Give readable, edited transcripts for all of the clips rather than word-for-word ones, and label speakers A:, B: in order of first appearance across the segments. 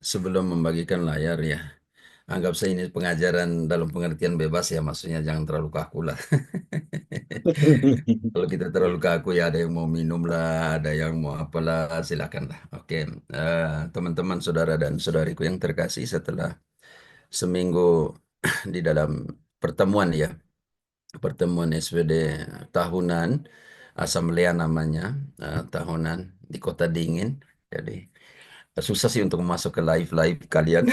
A: sebelum membagikan layar ya, anggap saya ini pengajaran dalam pengertian bebas ya, maksudnya jangan terlalu kaku lah. Kalau kita terlalu kaku ya ada yang mau minum lah, ada yang mau apalah, silakan lah. Oke, teman-teman, saudara dan saudariku yang terkasih, setelah seminggu di dalam pertemuan ya, pertemuan SWD tahunan, Asamblea namanya, tahunan di Kota Dingin. Jadi susah sih untuk masuk ke live-live kalian.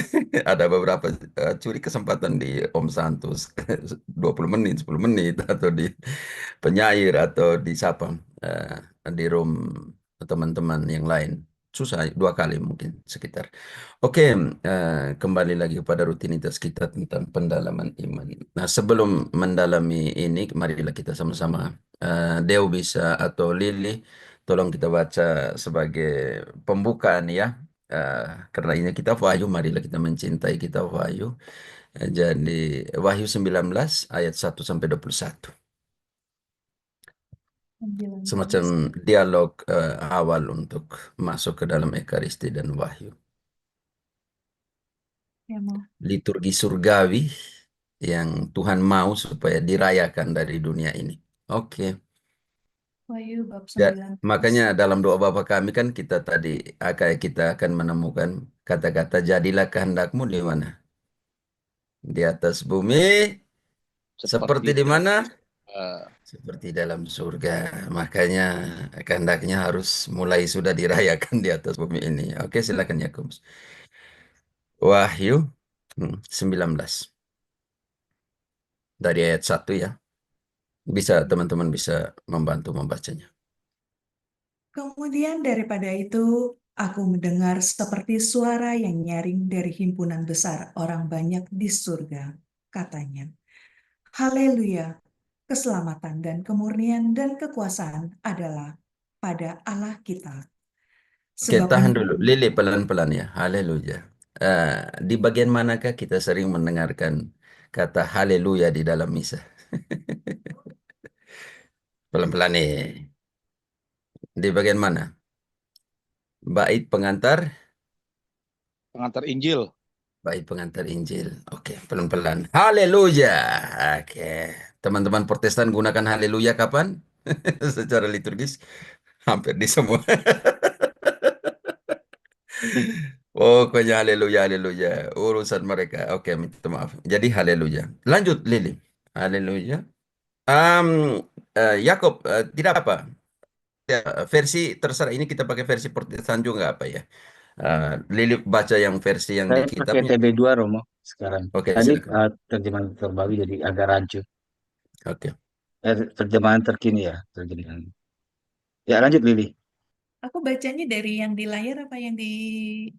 A: Ada beberapa curi kesempatan di Om Santos 20 menit, 10 menit atau di penyair atau di siapa di room teman-teman yang lain. Susah dua kali mungkin sekitar. Oke, kembali lagi kepada rutinitas kita tentang pendalaman iman. Nah, sebelum mendalami ini, marilah kita sama-sama. Deo bisa atau Lili, tolong kita baca sebagai pembukaan ya. Eh, karena ini kitab Wahyu, marilah kita mencintai kitab Wahyu. Jadi Wahyu 19 ayat 1 sampai 21.
B: 19.
A: Semacam dialog awal untuk masuk ke dalam Ekaristi dan Wahyu.
B: Ya, mau.
A: Liturgi surgawi yang Tuhan mau supaya dirayakan dari dunia ini. Oke.
B: Wahyu bab
A: Ya,
B: 19.
A: makanya dalam doa Bapa kami kan kita tadi kayak kita akan menemukan kata-kata jadilah kehendakmu di mana? Di atas bumi
C: Seperti
A: seperti di
C: dalam
A: mana?
C: eh,
A: Seperti dalam surga. Makanya kehendaknya harus mulai sudah dirayakan di atas bumi ini. Oke, silakan Yakobus. Wahyu 19 dari ayat 1 ya. Bisa teman-teman bisa membantu membacanya.
B: Kemudian daripada itu, aku mendengar seperti suara yang nyaring dari himpunan besar orang banyak di surga. Katanya, Haleluya, keselamatan dan kemurnian dan kekuasaan adalah pada Allah kita.
A: Oke,
B: Sebab
A: tahan dulu.
B: menurut
A: Lili pelan-pelan ya. Haleluya. Eh, di bagian manakah kita sering mendengarkan kata haleluya di dalam misa? Pelan-pelan nih. Di bagian mana? Bait pengantar?
C: pengantar Injil.
A: Bait pengantar Injil. Oke, pelan-pelan. Haleluya. Oke. Teman-teman Protestan gunakan haleluya kapan? Secara liturgis hampir di semua. Pokoknya haleluya, haleluya. Urusan mereka. Oke, minta maaf. Jadi haleluya. Lanjut, Lili. Haleluya. Um, Yakob, tidak apa. Ya, versi terserah. Ini kita pakai versi Protestan juga nggak apa ya. Lili baca yang versi yang di
D: Saya pakai
A: kitabnya.
D: TB2 Romo sekarang.
A: Oke,
D: Tadi
A: silakan.
D: terjemahan terbaru jadi agak rancu.
A: Oke.
D: Terjemahan terkini ya. Terjemahan. Ya lanjut Lili.
B: aku bacanya dari yang di layar apa yang di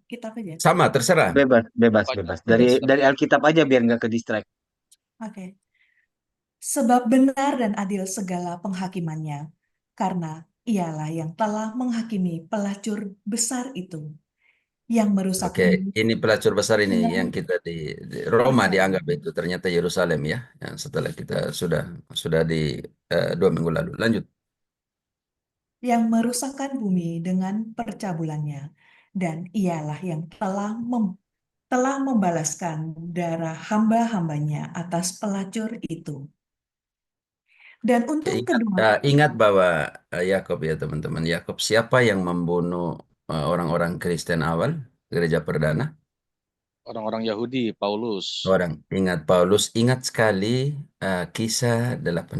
B: kitab aja?
A: Sama, terserah.
D: Bebas, bebas,
C: Baca
D: bebas. Dari
A: Bebas.
D: dari Alkitab aja biar nggak ke distract.
B: Oke. Sebab benar dan adil segala penghakimannya, karena ialah yang telah menghakimi pelacur besar itu, yang merusak
A: Oke,
B: bumi
A: ini pelacur besar ini yang
B: dengan
A: kita di Roma dianggap
B: percabulan,
A: itu ternyata Yerusalem ya. Yang setelah kita sudah di 2 minggu lalu. Lanjut.
B: yang merusakkan bumi dengan percabulannya, dan ialah yang telah membalaskan darah hamba-hambanya atas pelacur itu. Dan
A: Ya,
B: untuk
A: ingat,
B: kedua
A: ingat bahwa Yakob ya teman-teman. Yakob siapa yang membunuh orang-orang Kristen awal? Gereja perdana?
C: orang-orang Yahudi, Paulus.
A: Orang. Ingat Paulus. Ingat sekali kisah 8.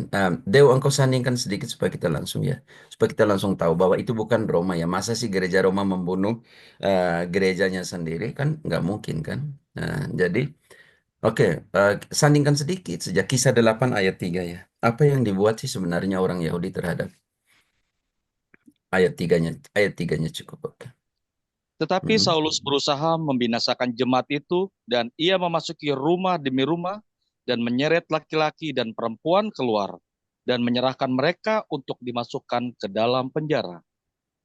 A: Dewa, engkau sandingkan sedikit supaya kita langsung ya. Supaya kita langsung tahu bahwa itu bukan Roma ya. Masa sih gereja Roma membunuh gerejanya sendiri? Kan nggak mungkin kan. Nah, jadi oke, sandingkan sedikit sejak kisah 8 ayat 3 ya. Apa yang dibuat sih sebenarnya orang Yahudi terhadap ayat tiganya cukup oke.
C: Tetapi
A: Hmm.
C: Saulus berusaha membinasakan jemaat itu dan ia memasuki rumah demi rumah dan menyeret laki-laki dan perempuan keluar dan menyerahkan mereka untuk dimasukkan ke dalam penjara.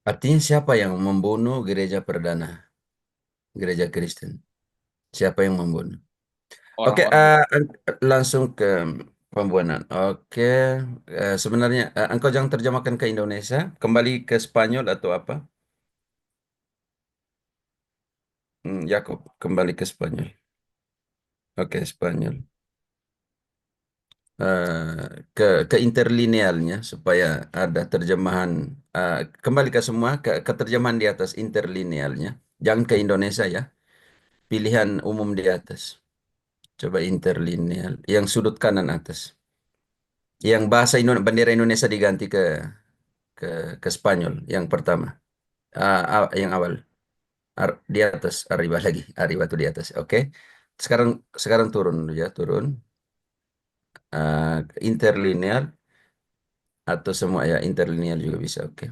A: Artinya siapa yang membunuh gereja perdana, gereja Kristen? Siapa yang membunuh? Oke,
C: Orang-orang
A: langsung ke pembunuhan. Oke, sebenarnya engkau jangan terjemahkan ke Indonesia, kembali ke Spanyol atau apa? Yakob, kembali ke Spanyol. Oke, Spanyol. Ke interlinealnya supaya ada terjemahan. Kembali ke semua ke terjemahan di atas interlinealnya. Jangan ke Indonesia ya. Pilihan umum di atas. Coba interlineal. Yang sudut kanan atas. Yang bahasa bendera Indonesia diganti ke ke Spanyol. Yang pertama. Yang awal. Di atas. Arriba lagi. Arriba tuh di atas. Oke. Sekarang sekarang turun dulu ya. Turun. Interlineal. Atau semua ya. Interlineal juga bisa. Oke.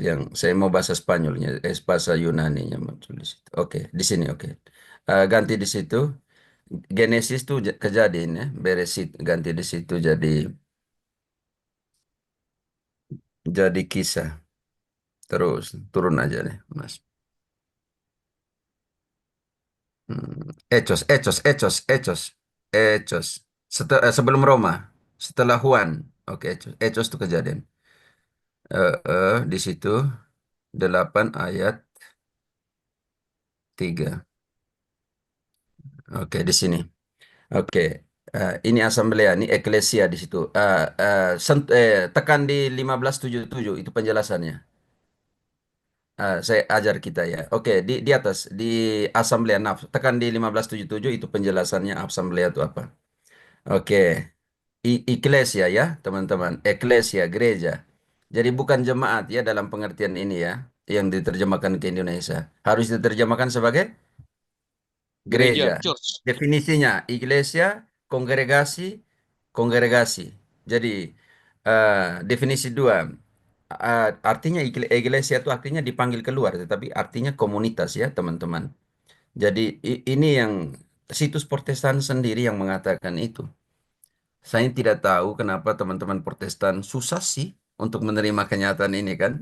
A: Yang saya mau bahasa Spanyolnya, bahasa Yunaninya muncul di situ. Oke, di sini oke. Ganti di situ. Genesis tuh kejadian ya, Beresit ganti di situ jadi kisah. Terus turun aja deh, Mas. Hechos. Sebelum Roma, setelah Juan. Oke, Hechos itu kejadian. Di situ 8 ayat 3. Oke, di sini. Oke, ini asamblea, ini eklesia di situ. Tekan di 1577 itu penjelasannya. Saya ajar kita ya. Oke, di atas di asamblea naf. Tekan di 1577 itu penjelasannya asamblea itu apa. Oke, Iklesia ya, teman-teman. Eklesia, gereja. Jadi bukan jemaat ya dalam pengertian ini ya, yang diterjemahkan ke Indonesia. Harus diterjemahkan sebagai gereja.
C: Gereja, church.
A: Definisinya iglesia, kongregasi, kongregasi. Jadi eh, definisi dua. Artinya iglesia itu artinya dipanggil keluar, tetapi artinya komunitas ya teman-teman. Jadi ini yang situs Protestan sendiri yang mengatakan itu. Saya tidak tahu kenapa teman-teman Protestan susah sih untuk menerima kenyataan ini kan.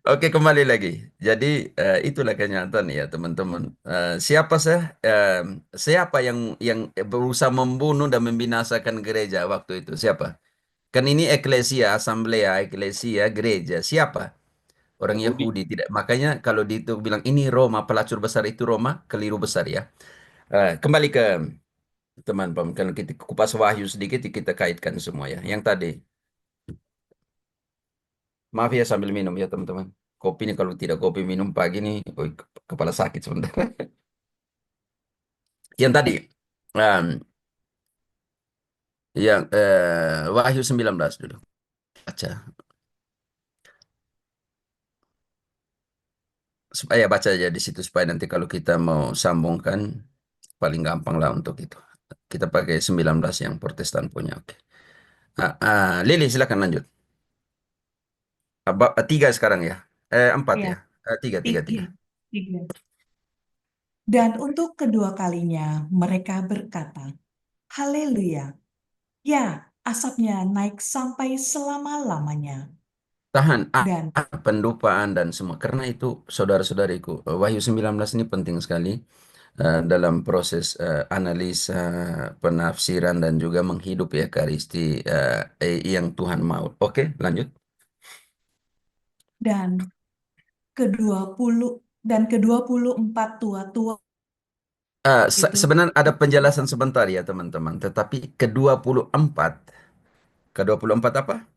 A: Oke, kembali lagi. Jadi itulah kenyataan ya, teman-teman. Siapa yang berusaha membunuh dan membinasakan gereja waktu itu? Siapa? Kan ini eklesia, asamblea, eklesia, gereja. Siapa? Orang
C: Yahudi.
A: Yahudi tidak. Makanya kalau di itu bilang ini Roma, pelacur besar itu Roma, keliru besar ya. Kembali ke teman, kalau kita kupas wahyu sedikit kita kaitkan semua ya. Yang tadi, maaf ya sambil minum ya teman-teman. Kopi ini kalau tidak kopi minum pagi nih, kepala sakit sebentar. Yang tadi, em, yang Wahyu 19 dulu. Baca. Supaya baca aja di situ supaya nanti kalau kita mau sambungkan paling gampang lah untuk itu. Kita pakai 19 yang Protestan punya. Oke. Lili silakan lanjut. Tiga sekarang ya. Empat
B: Ya,
A: ya. Tiga.
B: tiga. Tiga. Dan untuk kedua kalinya mereka berkata, Haleluya, ya asapnya naik sampai selama-lamanya.
A: Tahan.
B: Dan
A: Pendupaan dan semua. Karena itu saudara-saudariku, Wahyu 19 ini penting sekali dalam proses analisa, penafsiran dan juga menghidup ya Karisti yang Tuhan mau. Oke, lanjut.
B: dan ke-24 tua-tua itu
A: Sebenarnya ada penjelasan sebentar ya teman-teman. Tetapi ke-24 apa?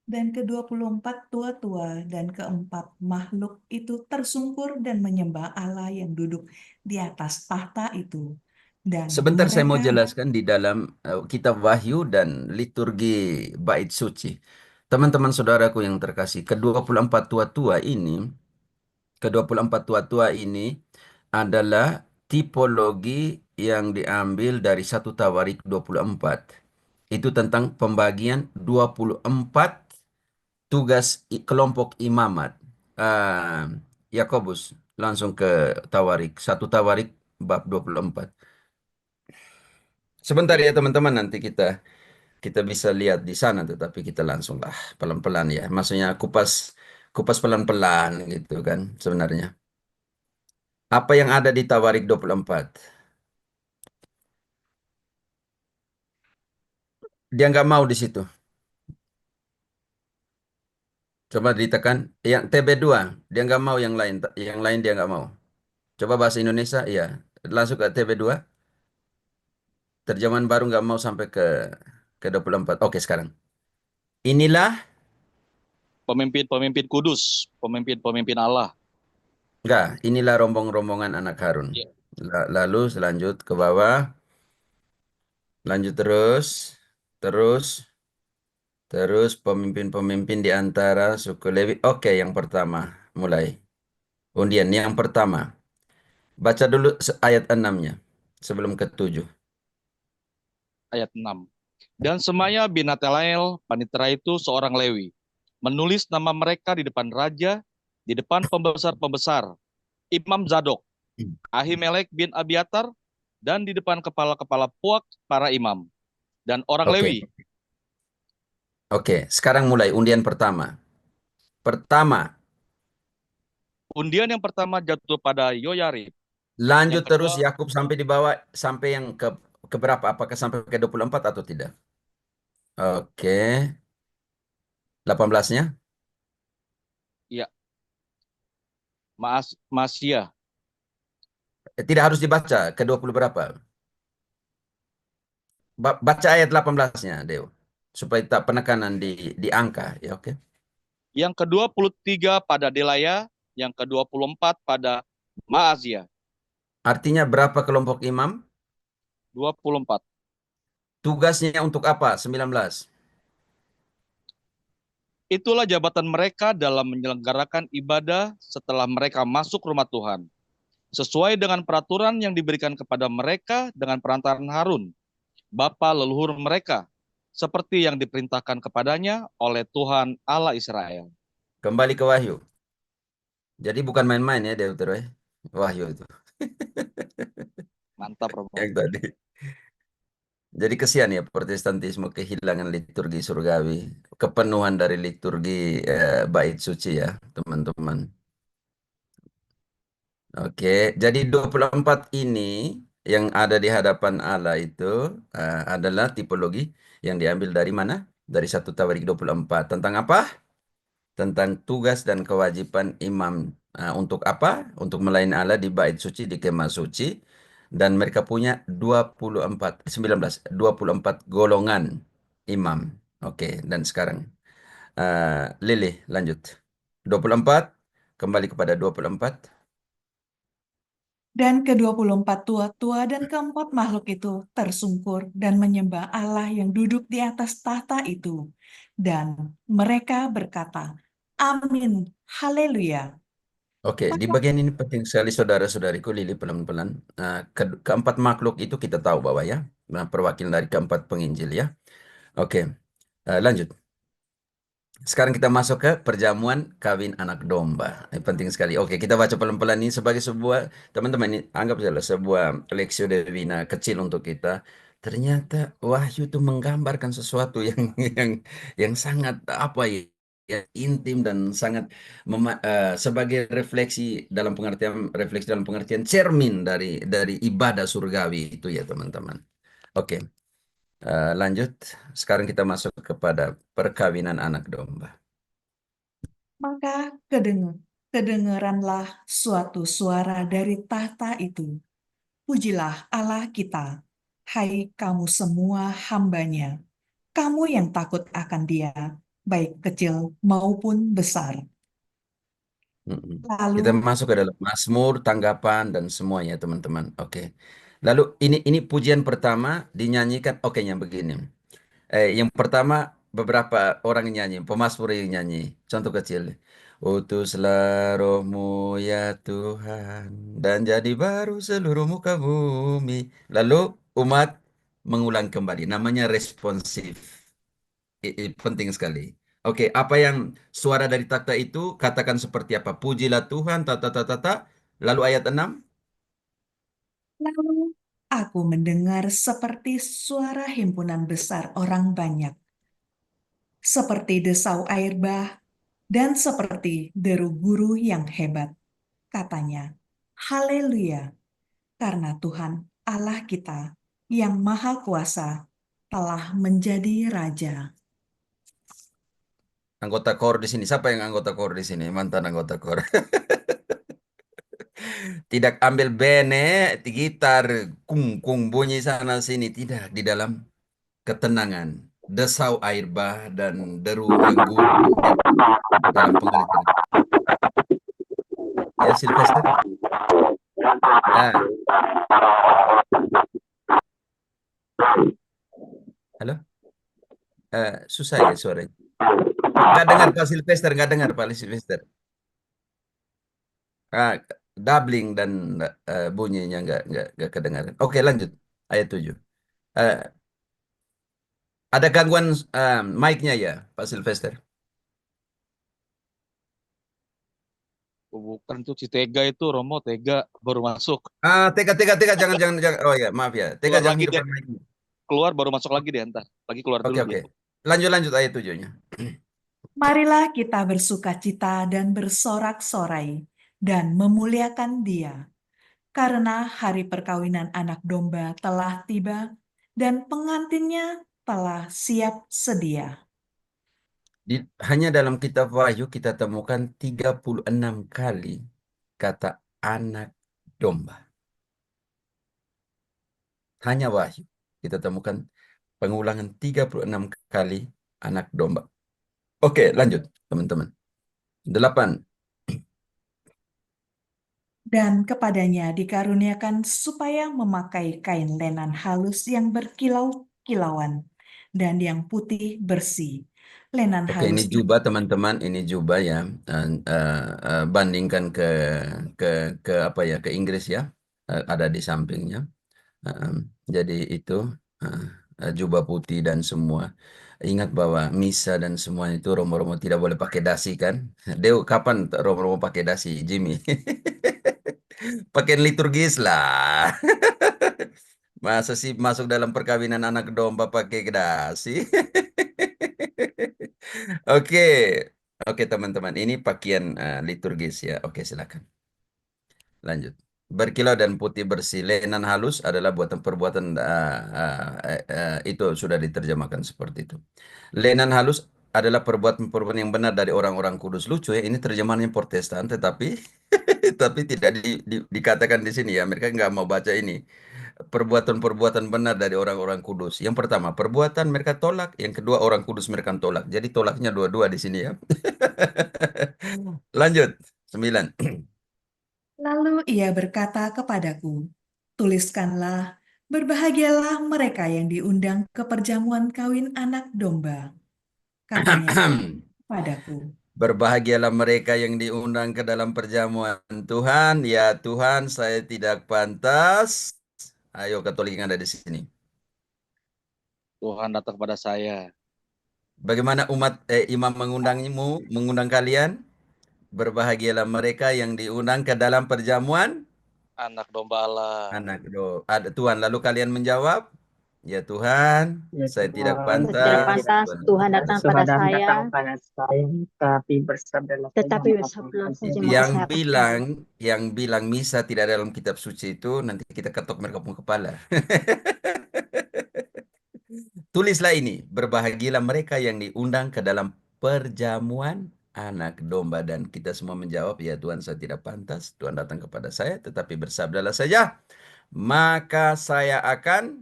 B: dan ke-24 tua-tua dan keempat makhluk itu tersungkur dan menyembah Allah yang duduk di atas tahta itu. Dan
A: Sebentar saya mau
B: mereka
A: jelaskan di dalam kitab Wahyu dan liturgi bait suci. Teman-teman saudaraku yang terkasih, kedua puluh empat tua-tua ini adalah tipologi yang diambil dari 1 Tawarik 24. Itu tentang pembagian 24 tugas kelompok imamat. Ah, Yakobus langsung ke Tawarik, 1 Tawarik bab 24. Sebentar ya teman-teman, nanti kita bisa lihat di sana, tetapi kita langsung lah pelan-pelan ya. Maksudnya kupas kupas pelan-pelan gitu kan sebenarnya. Apa yang ada di Tawarik 24? Dia nggak mau di situ. Coba ditekan. Yang TB2, dia nggak mau yang lain. Yang lain dia nggak mau. Coba bahasa Indonesia, iya. Langsung ke TB2. Terjemahan baru nggak mau sampai ke 24. Oke, sekarang. Inilah,
C: Pemimpin-pemimpin kudus, pemimpin-pemimpin Allah.
A: enggak, inilah rombong-rombongan anak Harun.
C: Ya,
A: Lalu selanjut ke bawah. Lanjut terus. Terus. Terus pemimpin-pemimpin di antara suku Lewi. Oke, yang pertama. Mulai. Undian yang pertama. Baca dulu ayat 6-nya. Sebelum ke-7.
C: ayat 6. Dan Semaya bin Natelael, panitera itu seorang Lewi, menulis nama mereka di depan raja, di depan pembesar-pembesar, Imam Zadok, Ahimelek bin Abiatar, dan di depan kepala-kepala puak para imam. Dan orang
A: Oke.
C: Lewi,
A: Oke, sekarang mulai undian pertama. Pertama,
C: undian yang pertama jatuh pada Yoyarib, yang
A: lanjut terus
C: kedua,
A: Yakub sampai di bawah sampai yang ke berapa? Apakah sampai ke 24 atau tidak? Oke, 18-nya.
C: ya, Maasiyah.
A: Tidak harus dibaca ke 20 berapa? Baca ayat 18-nya, Deo. Supaya tak penekanan di angka, ya oke.
C: Yang ke-23 pada Delaya, yang ke-24 pada Maazia.
A: Artinya berapa kelompok imam?
C: 24.
A: Tugasnya untuk apa? 19.
C: Itulah jabatan mereka dalam menyelenggarakan ibadah setelah mereka masuk rumah Tuhan, sesuai dengan peraturan yang diberikan kepada mereka dengan perantaran Harun, bapa leluhur mereka, seperti yang diperintahkan kepadanya oleh Tuhan Allah Israel.
A: Kembali ke Wahyu. Jadi bukan main-main ya, Deutero ya. Wahyu itu.
C: Mantap, Romo.
A: Yang tadi. Jadi kesian ya Protestantisme kehilangan liturgi surgawi, kepenuhan dari liturgi bait suci ya, teman-teman. Oke, jadi 24 ini yang ada di hadapan Allah itu adalah tipologi yang diambil dari mana? Dari 1 Tawarik 24. Tentang apa? Tentang tugas dan kewajiban imam. Untuk apa? Untuk melayani Allah di bait suci, di kemah suci. Dan mereka punya 24 golongan imam. Oke, dan sekarang Lili lanjut. 24 kembali kepada 24.
B: Dan ke-24 tua-tua dan keempat makhluk itu tersungkur dan menyembah Allah yang duduk di atas tahta itu. Dan mereka berkata, Amin, Haleluya.
A: Oke, di
B: Maka
A: bagian ini penting sekali saudara-saudariku Lili pelan-pelan. Keempat makhluk itu kita tahu bahwa ya, perwakilan dari keempat penginjil ya. Oke, lanjut. Sekarang kita masuk ke perjamuan kawin anak domba. Ini penting sekali. Oke, kita baca pelan-pelan ini sebagai sebuah, teman-teman ini anggap saja sebuah leksio divina kecil untuk kita. Ternyata Wahyu itu menggambarkan sesuatu yang yang yang sangat apa ya, ya intim dan sangat sebagai refleksi dalam pengertian cermin dari ibadah surgawi itu ya teman-teman. Oke, lanjut. Sekarang kita masuk kepada perkawinan anak domba.
B: maka kedengeranlah suatu suara dari tahta itu. Pujilah Allah kita, hai kamu semua hambanya, kamu yang takut akan Dia, baik kecil maupun besar.
A: Mm-mm. Kita
B: Lalu
A: masuk ke dalam Mazmur, tanggapan dan semuanya teman-teman. Oke. Lalu ini pujian pertama dinyanyikan. Oke, yang begini. Yang pertama beberapa orang yang nyanyi, pemazmur yang nyanyi. Contoh kecil. Utuslah rohmu ya Tuhan dan jadi baru seluruh muka bumi. Lalu umat mengulang kembali. Namanya responsif. Penting sekali. Oke, apa yang suara dari takhta itu katakan seperti apa? Pujilah Tuhan, tata tata tata. Lalu ayat 6.
B: Lalu aku mendengar seperti suara himpunan besar orang banyak, seperti desau air bah, dan seperti deru guru yang hebat. Katanya, Haleluya, karena Tuhan Allah kita yang Maha Kuasa telah menjadi Raja.
A: Anggota KOR di sini. Siapa yang anggota KOR di sini? Mantan anggota KOR. Tidak ambil bene, gitar, kung kung bunyi sana sini. Tidak, di dalam ketenangan. Desau air bah dan deru lembu di dalam penglihatan. Ya, Sylvester. Ah, halo. Susah ya suaranya. Nggak dengar Pak Sylvester, nggak dengar Pak Sylvester. Ah, doubling dan bunyinya nggak kedengaran. Oke, lanjut. Ayat 7. Eh, ada gangguan mic-nya ya, Pak Sylvester?
C: Oh, bukan tuh si Tega itu, Romo Tega baru masuk.
A: Tega, jangan. Oh ya, maaf ya. Tega
C: Keluar
A: jangan
C: lagi deh,
A: hidupkan mic-nya.
C: keluar baru masuk lagi deh ntar. Lagi keluar
A: Oke,
C: dulu
A: oke.
C: dia.
A: Lanjut ayat 7-nya.
B: Marilah kita bersukacita dan bersorak-sorai dan memuliakan Dia, karena hari perkawinan anak domba telah tiba dan pengantinnya telah siap sedia.
A: Hanya dalam kitab Wahyu kita temukan 36 kali kata anak domba. Hanya Wahyu. Kita temukan pengulangan 36 kali anak domba. Oke, lanjut teman-teman. 8.
B: Dan kepadanya dikaruniakan supaya memakai kain lenan halus yang berkilau-kilauan dan yang putih bersih. Lenan
A: Oke, ini
B: halus
A: jubah teman-teman, ini jubah ya. Bandingkan ke ke apa ya, ke Inggris ya. Ada di sampingnya. Uh, jadi itu uh, jubah putih dan semua. Ingat bahwa misa dan semua itu romo-romo tidak boleh pakai dasi kan? Deo, kapan romo-romo pakai dasi, Jimmy? Pakai liturgis lah. Masa sih masuk dalam perkawinan anak domba pakai dasi? Oke, oke teman-teman, ini pakaian liturgis ya. Oke, silakan. Lanjut. Berkilau dan putih bersih, lenan halus adalah buatan perbuatan itu sudah diterjemahkan seperti itu. Lenan halus adalah perbuatan-perbuatan yang benar dari orang-orang kudus. Lucu ya, ini terjemahannya Protestan, tetapi tapi tidak dikatakan di sini ya. Mereka nggak mau baca ini. Perbuatan-perbuatan benar dari orang-orang kudus. Yang pertama, perbuatan mereka tolak. Yang kedua, orang kudus mereka tolak. Jadi tolaknya dua-dua di sini ya. Lanjut. 9.
B: Lalu ia berkata kepadaku, tuliskanlah, berbahagialah mereka yang diundang ke perjamuan kawin anak domba. Katanya padaku,
A: Berbahagialah mereka yang diundang ke dalam perjamuan Tuhan. Ya Tuhan, saya tidak pantas. Ayo Katolik yang ada di sini.
C: Tuhan datang kepada saya.
A: Bagaimana imam mengundang kalian? Berbahagialah mereka yang diundang ke dalam perjamuan
C: Anak domba Allah.
A: ada Tuhan. Lalu kalian menjawab, ya Tuhan,
D: Ya
A: saya tidak
D: Tuhan,
E: Saya tidak
A: pantas.
E: pantas,
A: Tuhan
E: Tuhan
A: datang
E: datang
A: pada
E: pada
D: Tuhan
E: saya,
D: datang pada saya, tapi bersabdalah saja
E: tetapi
D: maka
E: bersabdalah
D: saya
E: saja maka
A: yang
E: saya akan sembuh.
A: bilang yang bilang misa tidak ada dalam kitab suci itu nanti kita ketok mereka pun kepala. Tulislah ini, berbahagialah mereka yang diundang ke dalam perjamuan anak domba dan kita semua menjawab, ya Tuhan saya tidak pantas, Tuhan datang kepada saya, tetapi bersabdalah saja, maka saya akan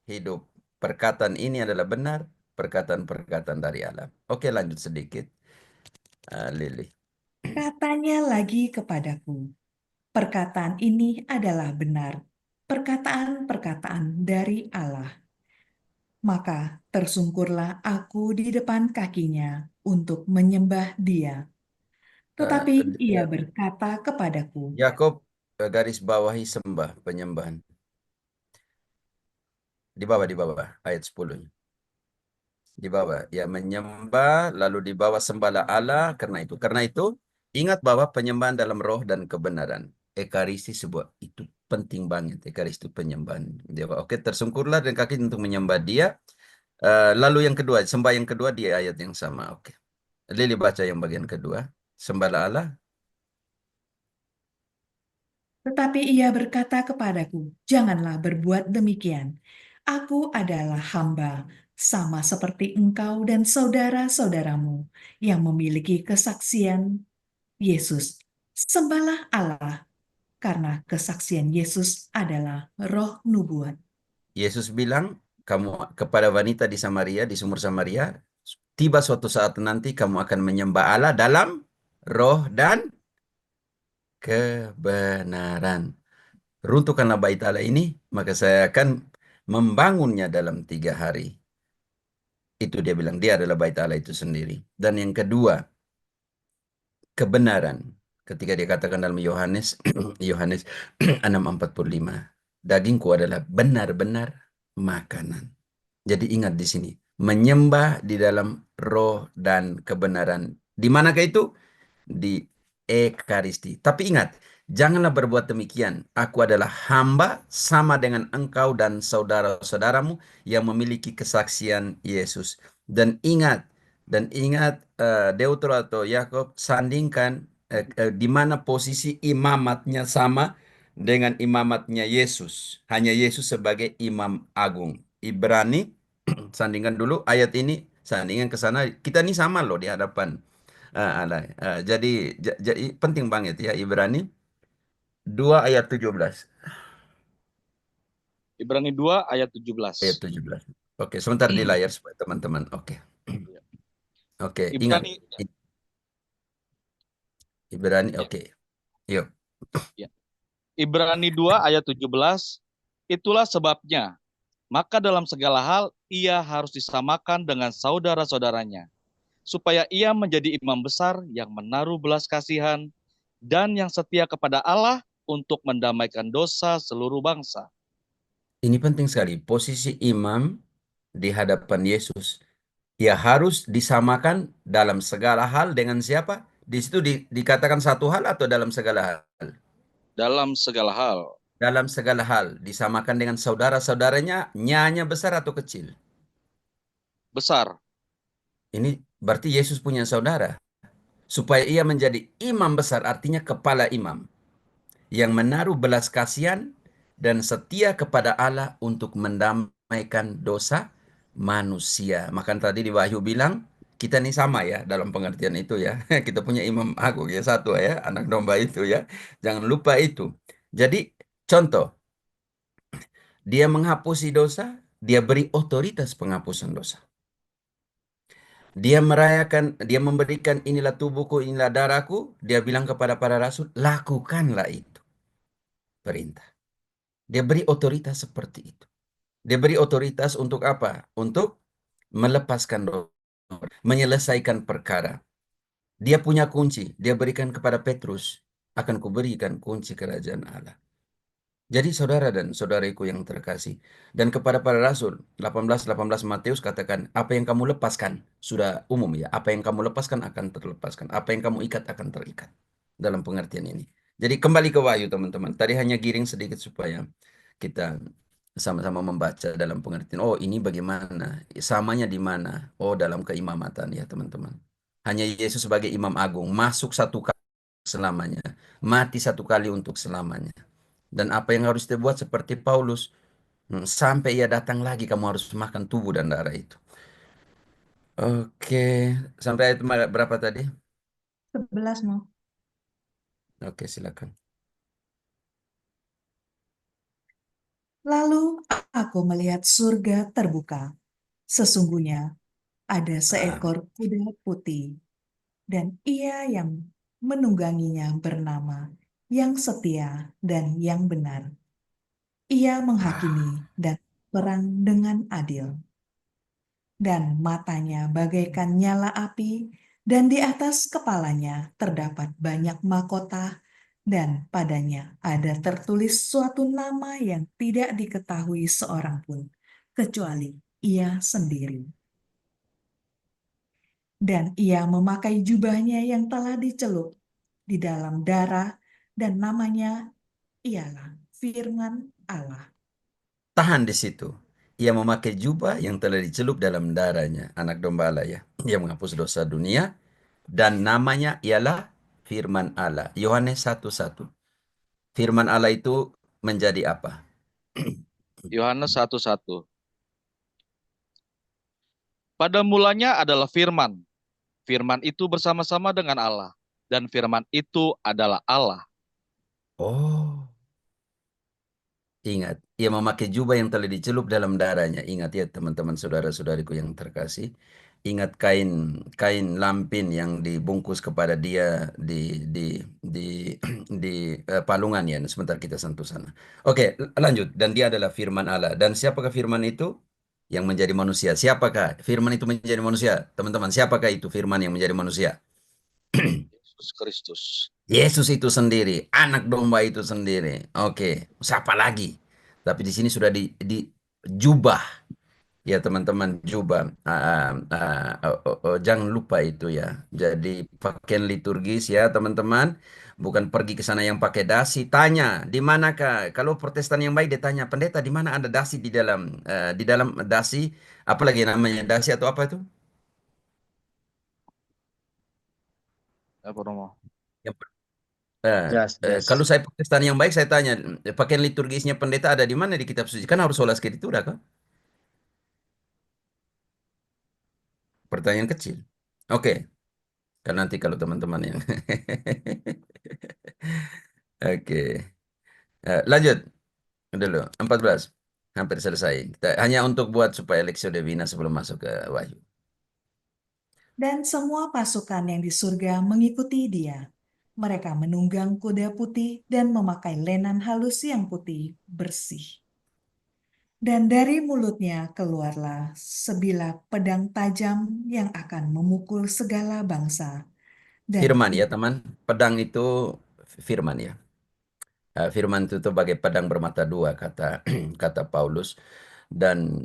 A: hidup. Perkataan ini adalah benar, perkataan-perkataan dari Allah. Oke, lanjut sedikit, Lili.
B: katanya lagi kepadaku, perkataan ini adalah benar, perkataan-perkataan dari Allah. Maka tersungkurlah aku di depan kakinya untuk menyembah Dia.
A: Eh,
B: Tetapi ia berkata kepadaku,
A: Yakob garis bawahi sembah penyembahan. Di bawah ayat 10. Di bawah ya menyembah lalu di bawah sembahlah Allah karena itu ingat bahwa penyembahan dalam roh dan kebenaran. Ekaristi sebuah itu penting banget. Ekaristi itu penyembahan Dewa. Oke, tersungkurlah dan kaki untuk menyembah Dia. Lalu yang kedua, sembah yang kedua di ayat yang sama. Oke. Lili baca yang bagian kedua. Sembahlah Allah.
B: tetapi ia berkata kepadaku, janganlah berbuat demikian. Aku adalah hamba, sama seperti engkau dan saudara-saudaramu yang memiliki kesaksian Yesus. Sembahlah Allah, karena kesaksian Yesus adalah roh nubuat.
A: Yesus bilang, kamu kepada wanita di Samaria, di sumur Samaria, tiba suatu saat nanti kamu akan menyembah Allah dalam roh dan kebenaran. Runtuhkanlah bait Allah ini, maka saya akan membangunnya dalam 3 hari. Itu dia bilang, dia adalah bait Allah itu sendiri. Dan yang kedua, kebenaran. Ketika dia katakan dalam Yohanes, Yohanes 6:45, dagingku adalah benar-benar makanan. Jadi ingat di sini, menyembah di dalam roh dan kebenaran. Di manakah itu? Di Ekaristi. Tapi ingat, janganlah berbuat demikian. Aku adalah hamba sama dengan engkau dan saudara-saudaramu yang memiliki kesaksian Yesus. Dan ingat Deutero atau Yakob sandingkan di mana posisi imamatnya sama dengan imamatnya Yesus. Hanya Yesus sebagai imam agung. Ibrani, sandingkan dulu ayat ini, sandingkan ke sana. Kita ini sama loh di hadapan Allah. Jadi penting banget ya Ibrani 2 ayat 17.
C: Ibrani 2 ayat
A: Ayat
C: 17.
A: 17. Oke, sebentar di layar supaya teman-teman. Oke. Oke, ingat.
C: Ibrani
A: Ibrani,
C: ya,
A: oke. Yuk.
C: ya. Ibrani 2 ayat 17. Itulah sebabnya, maka dalam segala hal ia harus disamakan dengan saudara-saudaranya, supaya ia menjadi imam besar yang menaruh belas kasihan dan yang setia kepada Allah untuk mendamaikan dosa seluruh bangsa.
A: Ini penting sekali. Posisi imam di hadapan Yesus. Ya harus disamakan dalam segala hal dengan siapa? Di situ dikatakan satu hal atau dalam segala hal?
C: Dalam segala hal.
A: Dalam segala hal. Disamakan dengan saudara-saudaranya, nyanya besar atau kecil?
C: Besar.
A: Ini berarti Yesus punya saudara. Supaya ia menjadi imam besar, artinya kepala imam. Yang menaruh belas kasihan dan setia kepada Allah untuk mendamaikan dosa manusia. Maka tadi di Wahyu bilang, kita ini sama ya dalam pengertian itu ya. Kita punya imam agung ya satu ya, anak domba itu ya. Jangan lupa itu. Jadi contoh, dia menghapusi dosa, dia beri otoritas penghapusan dosa. Dia merayakan, dia memberikan inilah tubuhku, inilah darahku. Dia bilang kepada para rasul, lakukanlah itu. Perintah. Dia beri otoritas seperti itu. Dia beri otoritas untuk apa? Untuk melepaskan dosa, menyelesaikan perkara. Dia punya kunci. Dia berikan kepada Petrus. Akan kuberikan kunci kerajaan Allah. Jadi saudara dan saudariku yang terkasih. Dan kepada para rasul, 18 Matius katakan, apa yang kamu lepaskan, sudah umum ya. Apa yang kamu lepaskan akan terlepaskan. Apa yang kamu ikat akan terikat. Dalam pengertian ini. Jadi kembali ke Wahyu teman-teman. Tadi hanya giring sedikit supaya kita sama-sama membaca dalam pengertian. Oh ini bagaimana? Samanya di mana? Oh dalam keimamatan ya teman-teman. Hanya Yesus sebagai imam agung. Masuk satu kali selamanya. Mati satu kali untuk selamanya. Dan apa yang harus dibuat seperti Paulus. Sampai ia datang lagi kamu harus makan tubuh dan darah itu. Oke. Sampai ayat berapa tadi?
B: 11 mau.
A: Oke silakan.
B: Lalu aku melihat surga terbuka. Sesungguhnya ada seekor kuda putih, dan ia yang menungganginya bernama Yang Setia dan Yang Benar. Ia menghakimi dan perang dengan adil. Dan matanya bagaikan nyala api, dan di atas kepalanya terdapat banyak mahkota, dan padanya ada tertulis suatu nama yang tidak diketahui seorang pun, kecuali ia sendiri. Dan ia memakai jubahnya yang telah dicelup di dalam darah, dan namanya ialah Firman Allah.
A: Tahan di situ. Ia memakai jubah yang telah dicelup dalam darahnya. Anak domba Allah ya. Ia menghapus dosa dunia. Dan namanya ialah Firman Allah. Yohanes 1:1. Firman Allah itu menjadi apa?
C: Yohanes 1:1. Pada mulanya adalah firman. Firman itu bersama-sama dengan Allah. Dan firman itu adalah Allah.
A: Oh, ingat, ia memakai jubah yang telah dicelup dalam darahnya. Ingat ya teman-teman saudara-saudariku yang terkasih. Ingat kain kain lampin yang dibungkus kepada dia di di palungan ya. Sebentar kita sentuh sana. Oke, lanjut. Dan dia adalah firman Allah. Dan siapakah firman itu? Yang menjadi manusia. Siapakah firman itu menjadi manusia? Teman-teman, siapakah itu firman yang menjadi manusia?
C: Yesus Kristus.
A: Yesus itu sendiri, anak domba itu sendiri. Oke, siapa lagi? Tapi di sini sudah di jubah, ya teman-teman, jubah. Jangan lupa itu ya. Jadi pakaian liturgis ya teman-teman. Bukan pergi ke sana yang pakai dasi. Tanya, di manakah? Kalau Protestan yang baik dia tanya, pendeta di mana ada dasi di dalam dasi? Apalagi namanya dasi atau apa itu?
C: Apa Romo?
A: Yang Eh,
D: Jas,
A: kalau
D: jas.
A: saya Protestan yang baik, saya tanya, pakaian liturgisnya pendeta ada di mana di kitab suci? Kan harus sola Scriptura, kan? Pertanyaan kecil. Oke, kan nanti kalau teman-teman yang... Oke. Lanjut dulu, 14. Hampir selesai. Hanya untuk buat supaya Lexio Divina sebelum masuk ke Wahyu.
B: Dan semua pasukan yang di surga mengikuti dia. Mereka menunggang kuda putih dan memakai lenan halus yang putih bersih. Dan dari mulutnya keluarlah sebilah pedang tajam yang akan memukul segala bangsa. Dan
A: Firman ya, teman. Pedang itu firman ya. Firman itu bagai pedang bermata dua, kata kata Paulus. Dan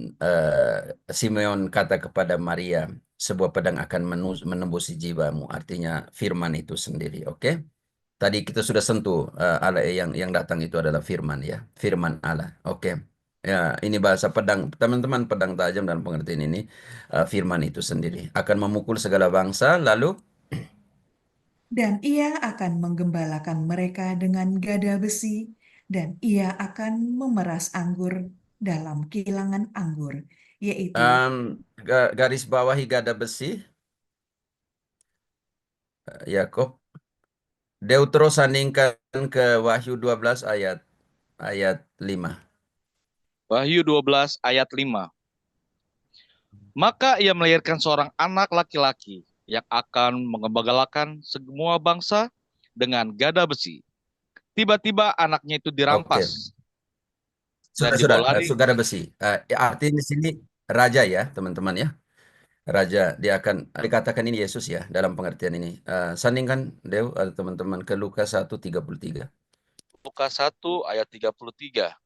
A: Simeon kata kepada Maria, sebuah pedang akan menembusi jiwamu. Artinya firman itu sendiri. Oke? Tadi kita sudah sentuh Allah yang datang itu adalah firman ya, firman Allah. Oke. Ya, ini bahasa pedang, teman-teman, pedang tajam dalam pengertian ini firman itu sendiri akan memukul segala bangsa. Lalu
B: ia akan menggembalakan mereka dengan gada besi, dan ia akan memeras anggur dalam kilangan anggur, yaitu
A: garis bawahi gada besi, Yakob. Deutero sandingkan ke Wahyu 12 ayat 5.
C: Wahyu 12 ayat 5. Maka ia melahirkan seorang anak laki-laki yang akan mengembalakan semua bangsa dengan gada besi. Tiba-tiba anaknya itu
A: Oke.
C: dirampas dan
A: Sudah,
C: dibawa lari.
A: saudara besi. Artinya di sini raja ya, teman-teman ya. Raja, dia akan dikatakan ini Yesus ya dalam pengertian ini. Sandingkan Dew atau teman-teman ke Lukas 1:33.
C: Lukas 1 ayat 33.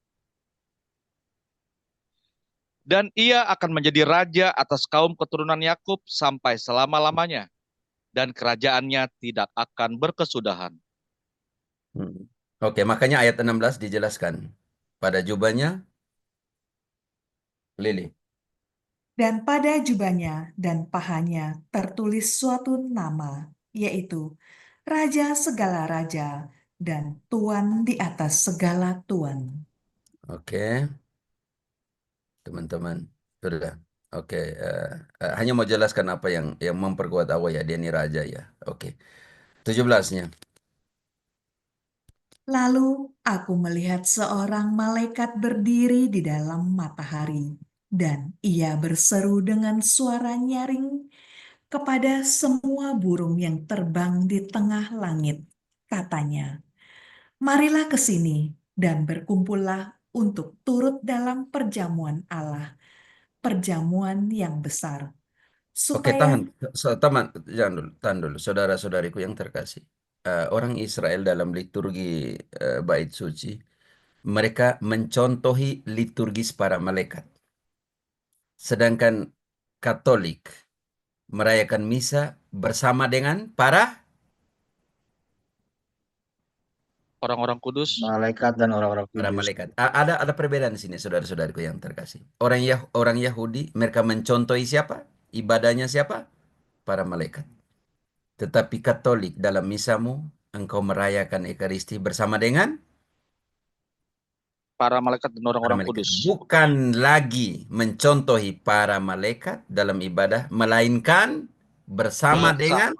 C: Dan ia akan menjadi raja atas kaum keturunan Yakub sampai selama-lamanya. Dan kerajaannya tidak akan berkesudahan.
A: Hmm. Oke, makanya ayat 16 dijelaskan. Pada jubahnya, Lili.
B: dan pada jubahnya dan pahanya tertulis suatu nama, yaitu Raja segala raja dan Tuan di atas segala tuan.
A: Oke, teman-teman. Sudah. Oke, hanya mau jelaskan apa yang memperkuat awal ya, dia ini raja ya. Oke. 17-nya.
B: Lalu aku melihat seorang malaikat berdiri di dalam matahari, dan ia berseru dengan suara nyaring kepada semua burung yang terbang di tengah langit. Katanya, marilah ke sini dan berkumpullah untuk turut dalam perjamuan Allah, perjamuan yang besar,
A: Oke,
B: supaya
A: tahan. Teman, jangan dulu, tahan dulu. Saudara-saudariku yang terkasih. Orang Israel dalam liturgi bait suci, mereka mencontohi liturgis para malaikat. Sedangkan Katolik merayakan misa bersama dengan
C: Orang-orang kudus.
D: Malaikat dan orang-orang
A: para
D: kudus.
A: malaikat. Ada perbedaan di sini, saudara-saudariku yang terkasih. Orang Yahudi mereka mencontohi siapa? Ibadahnya siapa? Para malaikat. Tetapi Katolik dalam misamu engkau merayakan Ekaristi bersama dengan
C: para malaikat dan
A: Para
C: orang-orang
A: malaikat.
C: kudus.
A: Bukan lagi mencontohi para malaikat dalam ibadah, melainkan bersama dengan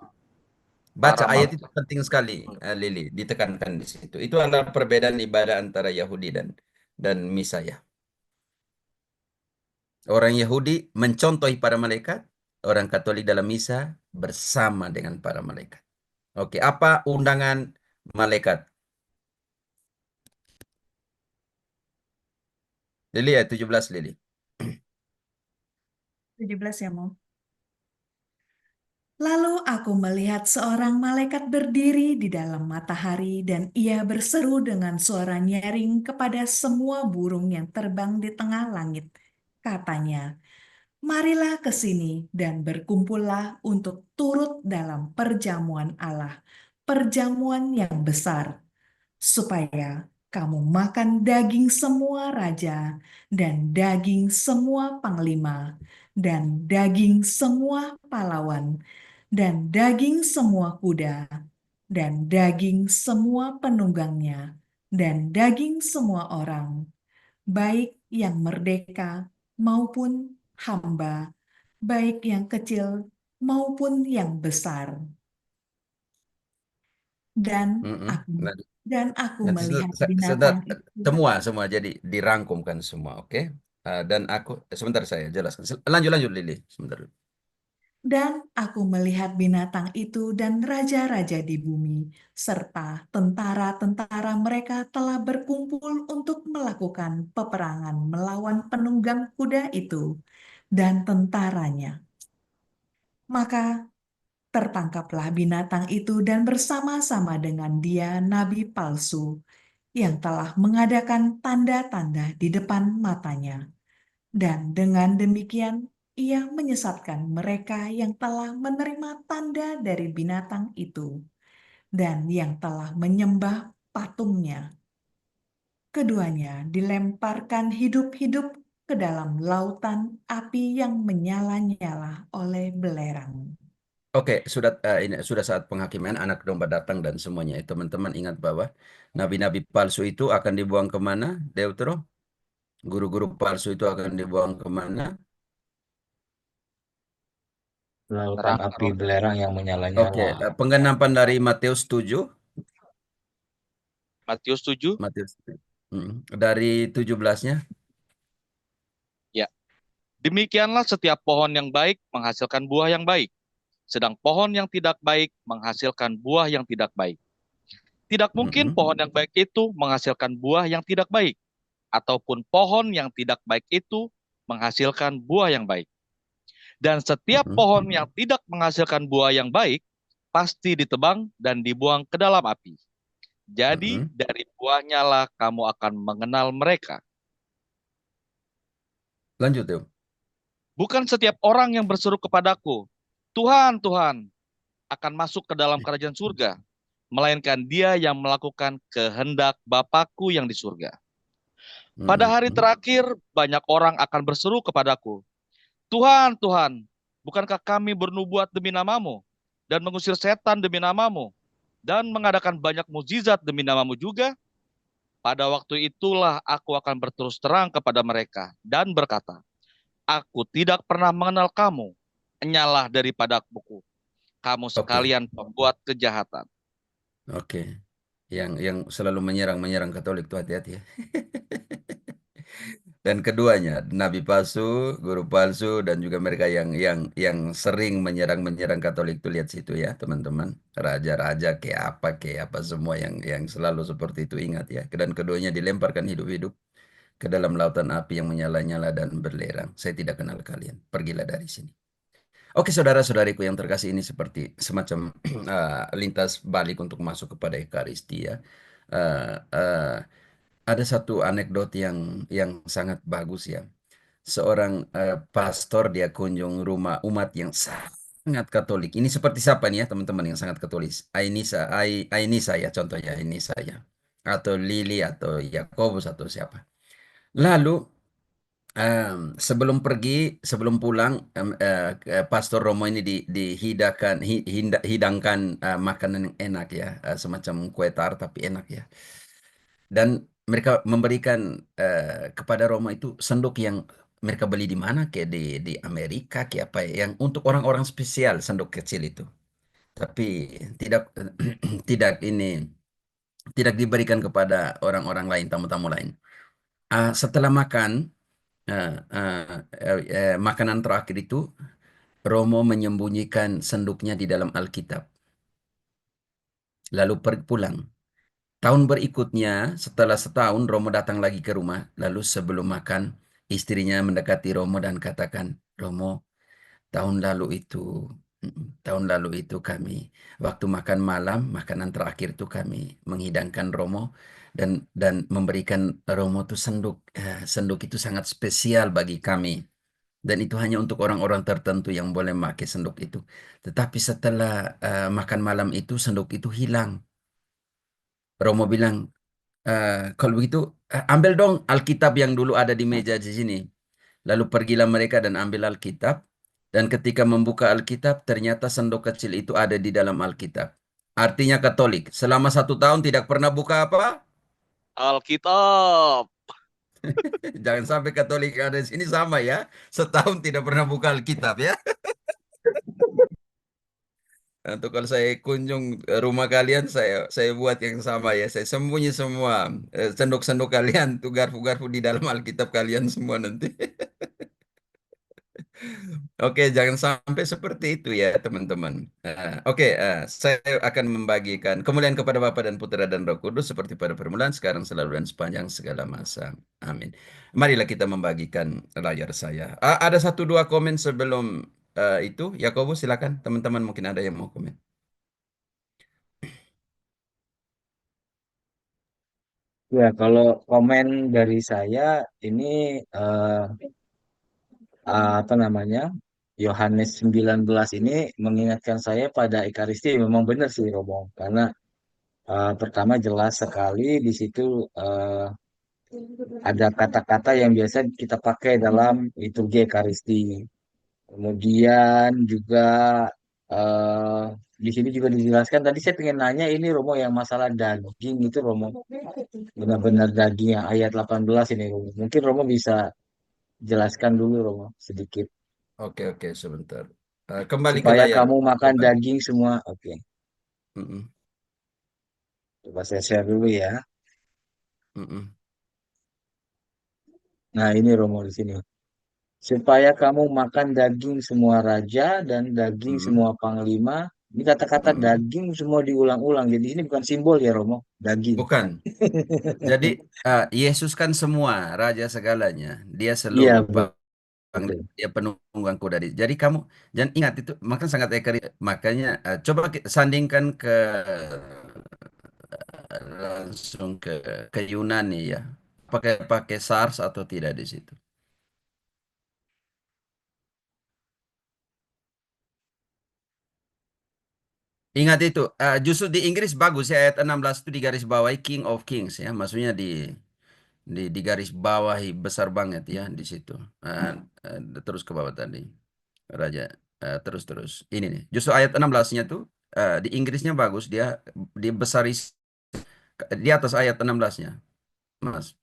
A: baca
C: Para
A: ayat
C: malaikat.
A: itu penting sekali, Lili, ditekankan di situ. Itu adalah perbedaan ibadah antara Yahudi dan misa ya. Orang Yahudi mencontohi para malaikat, orang Katolik dalam misa bersama dengan para malaikat. Oke, apa undangan malaikat? Lili ayat 17, Lili.
B: 17 ya, Mo. Lalu aku melihat seorang malaikat berdiri di dalam matahari dan ia berseru dengan suara nyaring kepada semua burung yang terbang di tengah langit. Katanya, marilah ke sini dan berkumpullah untuk turut dalam perjamuan Allah, perjamuan yang besar, supaya kamu makan daging semua raja dan daging semua panglima dan daging semua pahlawan dan daging semua kuda dan daging semua penunggangnya dan daging semua orang, baik yang merdeka maupun hamba, baik yang kecil maupun yang besar. Dan
A: Mm-mm.
B: aku
A: Nanti,
B: dan aku
A: nanti
B: melihat binatang itu.
A: semua jadi dirangkumkan semua, oke? Dan aku sebentar saya jelaskan. Lanjut lanjut Lili, sebentar.
B: Dan aku melihat binatang itu dan raja-raja di bumi, serta tentara-tentara mereka telah berkumpul untuk melakukan peperangan melawan penunggang kuda itu dan tentaranya. Maka tertangkaplah binatang itu dan bersama-sama dengan dia nabi palsu yang telah mengadakan tanda-tanda di depan matanya. Dan dengan demikian, ia menyesatkan mereka yang telah menerima tanda dari binatang itu dan yang telah menyembah patungnya. Keduanya dilemparkan hidup-hidup ke dalam lautan api yang menyala-nyala oleh belerang.
A: Oke, ini sudah saat penghakiman, anak domba datang dan semuanya. Teman-teman ingat bahwa nabi-nabi palsu itu akan dibuang kemana? Deutero, guru-guru palsu itu akan dibuang kemana?
D: Lautan
C: Neraka
D: api
C: roh.
D: belerang yang
A: Oke,
D: menyala-nyala.
A: penggenapan dari Matius 7,
C: Matius 7,
A: Matius dari 17-nya.
C: ya. Demikianlah setiap pohon yang baik menghasilkan buah yang baik, sedang pohon yang tidak baik menghasilkan buah yang tidak baik. Tidak mungkin
A: Mm-mm,
C: pohon yang baik itu menghasilkan buah yang tidak baik, ataupun pohon yang tidak baik itu menghasilkan buah yang baik. Dan setiap
A: mm-mm,
C: pohon yang tidak menghasilkan buah yang baik pasti ditebang dan dibuang ke dalam api. Jadi
A: mm-mm.
C: dari buahnya lah kamu akan mengenal mereka.
A: Lanjut, Teo.
C: Bukan setiap orang yang berseru kepadaku, Tuhan, Tuhan, akan masuk ke dalam kerajaan surga, melainkan dia yang melakukan kehendak Bapakku yang di surga. Pada hari
A: Mm-mm.
C: terakhir, banyak orang akan berseru kepadaku, Tuhan, Tuhan, bukankah kami bernubuat demi namamu, dan mengusir setan demi namamu, dan mengadakan banyak mukjizat demi namamu juga? Pada waktu itulah aku akan berterus terang kepada mereka, dan berkata, Aku tidak pernah mengenal kamu, enyalah daripada buku, kamu
A: Oke,
C: sekalian pembuat kejahatan.
A: oke. Yang selalu menyerang Katolik itu hati-hati ya. Dan keduanya, nabi palsu, guru palsu, dan juga mereka yang sering menyerang Katolik itu lihat situ ya, teman-teman. Raja-raja kayak apa semua yang selalu seperti itu ingat ya. Dan keduanya dilemparkan hidup-hidup ke dalam lautan api yang menyala-nyala dan berlerang. Saya tidak kenal kalian. Pergilah dari sini. Oke, saudara-saudariku yang terkasih, ini seperti semacam lintas balik untuk masuk kepada Ekaristia. Eh, eh, ada satu anekdot yang sangat bagus ya. Seorang pastor dia kunjung rumah umat yang sangat Katolik. Ini seperti siapa nih ya teman-teman yang sangat Katolik? Ainisa ya contohnya, Ainisa ya. Atau Lili atau Yakobus atau siapa. Lalu sebelum pulang, Pastor Romo ini hidangkan makanan yang enak ya, semacam kue tar tapi enak ya. Dan mereka memberikan kepada Romo itu sendok yang mereka beli di mana, kayak di Amerika, kayak apa ya, yang untuk orang-orang spesial, sendok kecil itu. Tapi tidak tidak tidak diberikan kepada orang-orang lain, tamu-tamu lain. Setelah makan makanan terakhir itu, Romo menyembunyikan sendoknya di dalam Alkitab, lalu pergi pulang. Tahun berikutnya, setelah setahun, Romo datang lagi ke rumah. Lalu sebelum makan, istrinya mendekati Romo dan katakan, Romo, tahun lalu itu, tahun lalu itu kami, waktu makan malam, makanan terakhir itu kami menghidangkan Romo dan memberikan Romo itu sendok. Sendok itu sangat spesial bagi kami. Dan itu hanya untuk orang-orang tertentu yang boleh memakai sendok itu. Tetapi setelah makan malam itu, sendok itu hilang. Romo bilang, kalau begitu, ambil dong Alkitab yang dulu ada di meja di sini. Lalu pergilah mereka dan ambil Alkitab. Dan ketika membuka Alkitab, ternyata sendok kecil itu ada di dalam Alkitab. Artinya Katolik. Selama 1 tahun tidak pernah buka apa?
C: Alkitab.
A: Jangan sampai Katolik ada di sini sama ya. Setahun tidak pernah buka Alkitab ya. Atau kalau saya kunjung rumah kalian, saya buat yang sama ya. Saya sembunyi semua sendok-sendok kalian, tuh garpu-garpu di dalam Alkitab kalian semua nanti. Oke, jangan sampai seperti itu ya, teman-teman. Oke, saya akan membagikan kemuliaan kepada Bapa dan Putra dan Roh Kudus seperti pada permulaan, sekarang, selalu, dan sepanjang segala masa. Amin. Marilah kita membagikan layar saya. Ada 1-2 komen sebelum itu. Yakobus, silakan. Teman-teman mungkin ada yang mau komen.
D: Ya, kalau komen dari saya ini eh, apa namanya? Yohanes 19 ini mengingatkan saya pada Ekaristi. Memang benar sih Romo, karena pertama jelas sekali di situ eh, ada kata-kata yang biasa kita pakai dalam liturgi Ekaristi. Kemudian juga eh, di sini juga dijelaskan. Tadi saya pengen nanya ini Romo yang masalah daging itu Romo. Benar-benar daging yang ayat 18 ini Romo. Mungkin Romo bisa jelaskan dulu Romo sedikit.
A: Oke, oke, sebentar. Kembali ke
D: Supaya
A: layar.
D: kamu makan
A: Kembali.
D: daging semua. Oke,
A: Mm-mm,
D: coba saya share dulu ya.
A: mm-mm,
D: Nah, ini Romo di sini. Supaya kamu makan daging semua raja dan daging
A: mm-mm,
D: semua panglima. Ini kata-kata
A: mm-mm.
D: daging semua diulang-ulang. Jadi ini bukan simbol ya Romo, daging.
A: Bukan. Jadi Yesus kan semua, Raja segalanya. Dia
D: Iya,
A: seluruh
D: betul.
A: dia penunggang dari. Jadi kamu jangan ingat itu, makanya sangat ekari. Makanya coba sandingkan langsung ke Yunani ya. Pakai pakai SARS atau tidak di situ. Ingat itu, justru di Inggris bagus ya, ayat 16 itu digaris bawahi King of Kings ya, maksudnya di garis bawahi besar banget ya di situ. Eh, terus ke bawah tadi, Raja, terus. Ini nih, justru ayat 16-nya tuh di Inggrisnya bagus, dia dibesari di atas ayat 16-nya, Mas.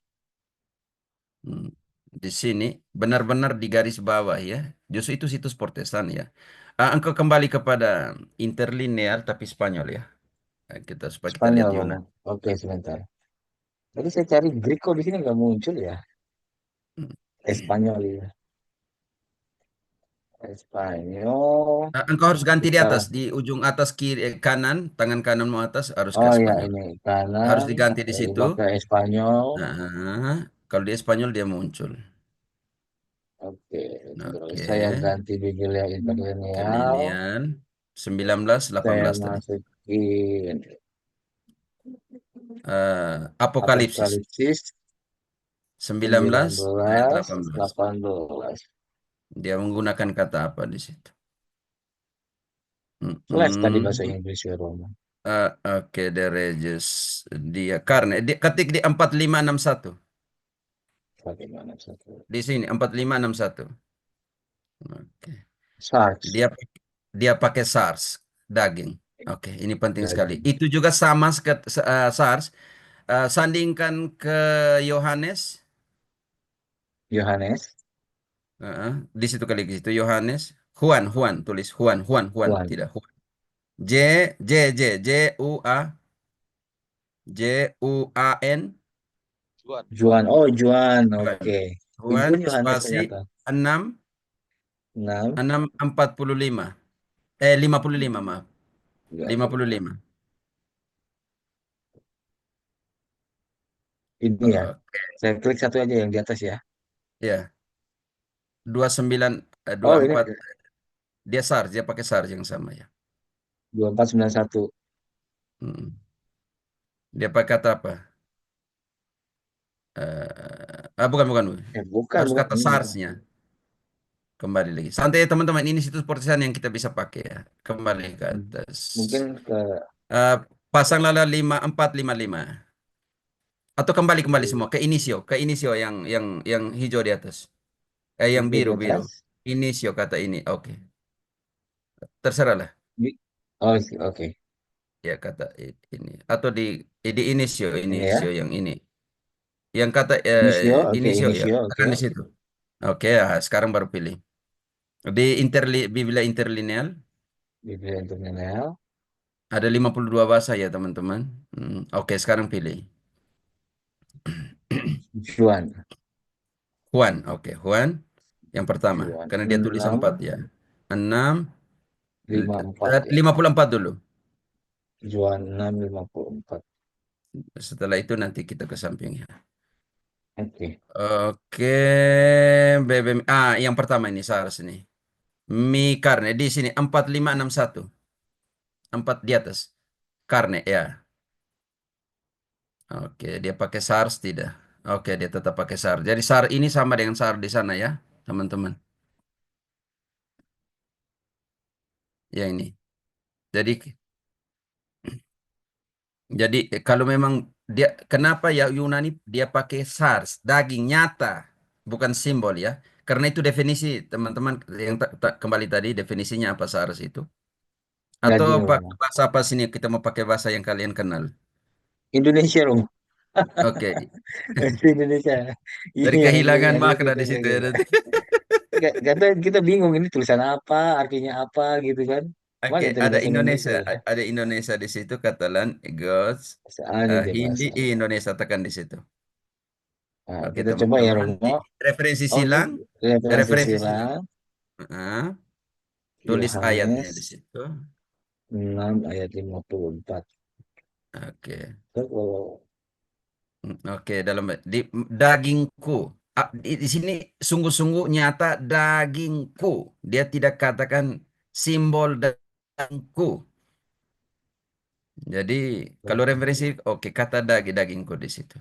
A: Hmm. Di sini benar-benar di garis bawah ya, justru itu situs Protestan ya. Engkau kembali kepada interlinear tapi Spanyol ya. Kita supaya kita lihat
D: Spanyol Romo.
A: Yunani.
D: Oke, sebentar. Tadi saya cari Greek kok di sini nggak muncul ya. Espanyol ya. Espanyol.
A: Engkau harus ganti di atas,
D: Kita.
A: di ujung atas kiri kanan, tangan kananmu atas harus ke
D: Oh ya,
A: Spanyol.
D: ini
A: Harus
D: kanan.
A: diganti di
D: Lalu
A: situ.
D: ke Espanyol.
A: Nah, kalau di Spanyol dia muncul.
D: Oke, terus
A: Oke,
D: saya ganti Biblia Interlineal.
A: interlinear 19:18
D: Saya
A: tadi.
D: masukin
A: Apokalipsis
D: Apokalipsis
A: 19 ayat
D: 19,
A: 18.
D: 18.
A: Dia menggunakan kata apa di situ?
D: Flash tadi
A: Mm-mm.
D: bahasa Inggris ya Romo.
A: Oke, the Regis. Dia karena ketik di 4561.
D: Bagaimana satu?
A: Di sini 4561. Oke.
D: SARS.
A: Dia dia pakai SARS daging. Oke, ini penting sekali.
D: Daging.
A: Itu juga sama SARS. Sandingkan ke Yohanes.
D: Yohanes,
A: Di situ kali di situ Yohanes. Juan, tulis Juan,
D: Juan,
A: tidak Juan. J, J, U A, Juan.
C: Juan.
D: Juan. Oh, Juan.
A: Juan,
D: Oke.
A: Juan
D: Pun Yohanes
A: spasi
D: ternyata.
A: 6,
D: 6,
A: 6:45. 55, maaf. 55.
D: Ini ya.
A: Oke,
D: Saya klik satu aja yang di atas ya.
A: ya. 29,
D: Oh, ini
A: 24. Dia pakai SARS yang sama ya.
D: 2491.
A: Mm. Dia pakai kata apa? Bukan.
D: Bukan,
A: Harus
D: bukan
A: kata
D: ini.
A: SARS-nya. Kembali lagi. Santai teman-teman, ini situs pertanyaan yang kita bisa pakai ya. Kembali ke atas.
D: Mungkin ke
A: Eh, pasang lala 5455. Atau kembali semua ke inisio yang hijau di atas. Yang
D: hijau di
A: biru.
D: atas.
A: Inisio kata ini. Oke. Terserahlah
D: Oh, oke.
A: ya kata ini. Atau di inisio,
D: Ini ya.
A: inisio yang ini. Yang kata
D: Inisio, oke,
A: inisio ya.
D: inisio, oke.
A: Tekan di situ. Oke, sekarang baru pilih. Di Biblia interlineal
D: Biblia Internasional.
A: ada 52 bahasa ya teman-teman. Oke, sekarang pilih.
D: Juan.
A: Juan, oke, Juan yang pertama.
D: Juan.
A: Karena dia tulis 4
D: 6,
A: ya. 6,
D: 54 ya.
A: 54 dulu.
D: Juan 6:54.
A: Setelah itu nanti kita ke sampingnya.
D: Oke.
A: Oke, yang pertama ini SARS ini. Mi karne di sini 4561. 4 di atas. Karne ya. Oke, dia pakai SARS tidak? Oke, dia tetap pakai SARS. Jadi SARS ini sama dengan SARS di sana ya, teman-teman. Ya ini. Jadi kalau memang dia kenapa ya Yunani dia pakai SARS, daging nyata, bukan simbol ya. Karena itu definisi teman-teman yang kembali tadi definisinya apa SARS itu? Atau
D: Daging
A: pakai
D: Romo.
A: bahasa apa sini kita mau pakai bahasa yang kalian kenal?
D: Indonesia Romo.
A: Oke.
D: Bahasa Indonesia.
A: Dari
D: Iya,
A: kehilangan
D: harus
A: makna
D: kita
A: di situ ya
D: jaga.
A: nanti.
D: Kadang kita bingung ini tulisan apa, artinya apa gitu kan.
A: Oke,
D: Mana tadi
A: ada
D: bahasa
A: Indonesia,
D: Indonesia ya?
A: ada Indonesia di situ, Katalan, Gods,
D: Ada deh
A: Hindi,
D: bahasa.
A: Indonesia tekan di situ.
D: Nah,
A: Oke,
D: kita coba ya
A: teman-teman,
D: Romo.
A: referensi
D: Oh, ini
A: silang,
D: referensi
A: referensi silang.
D: silang
A: Ah, tulis ayatnya di
D: Yohanes
A: situ.
D: 6 ayat 54.
A: Oke,
D: Terus kalau
A: oke, di dagingku. Di sini sungguh-sungguh nyata dagingku. Dia tidak katakan simbol dagingku. Jadi kalau referensi, oke, kata dagingku di situ.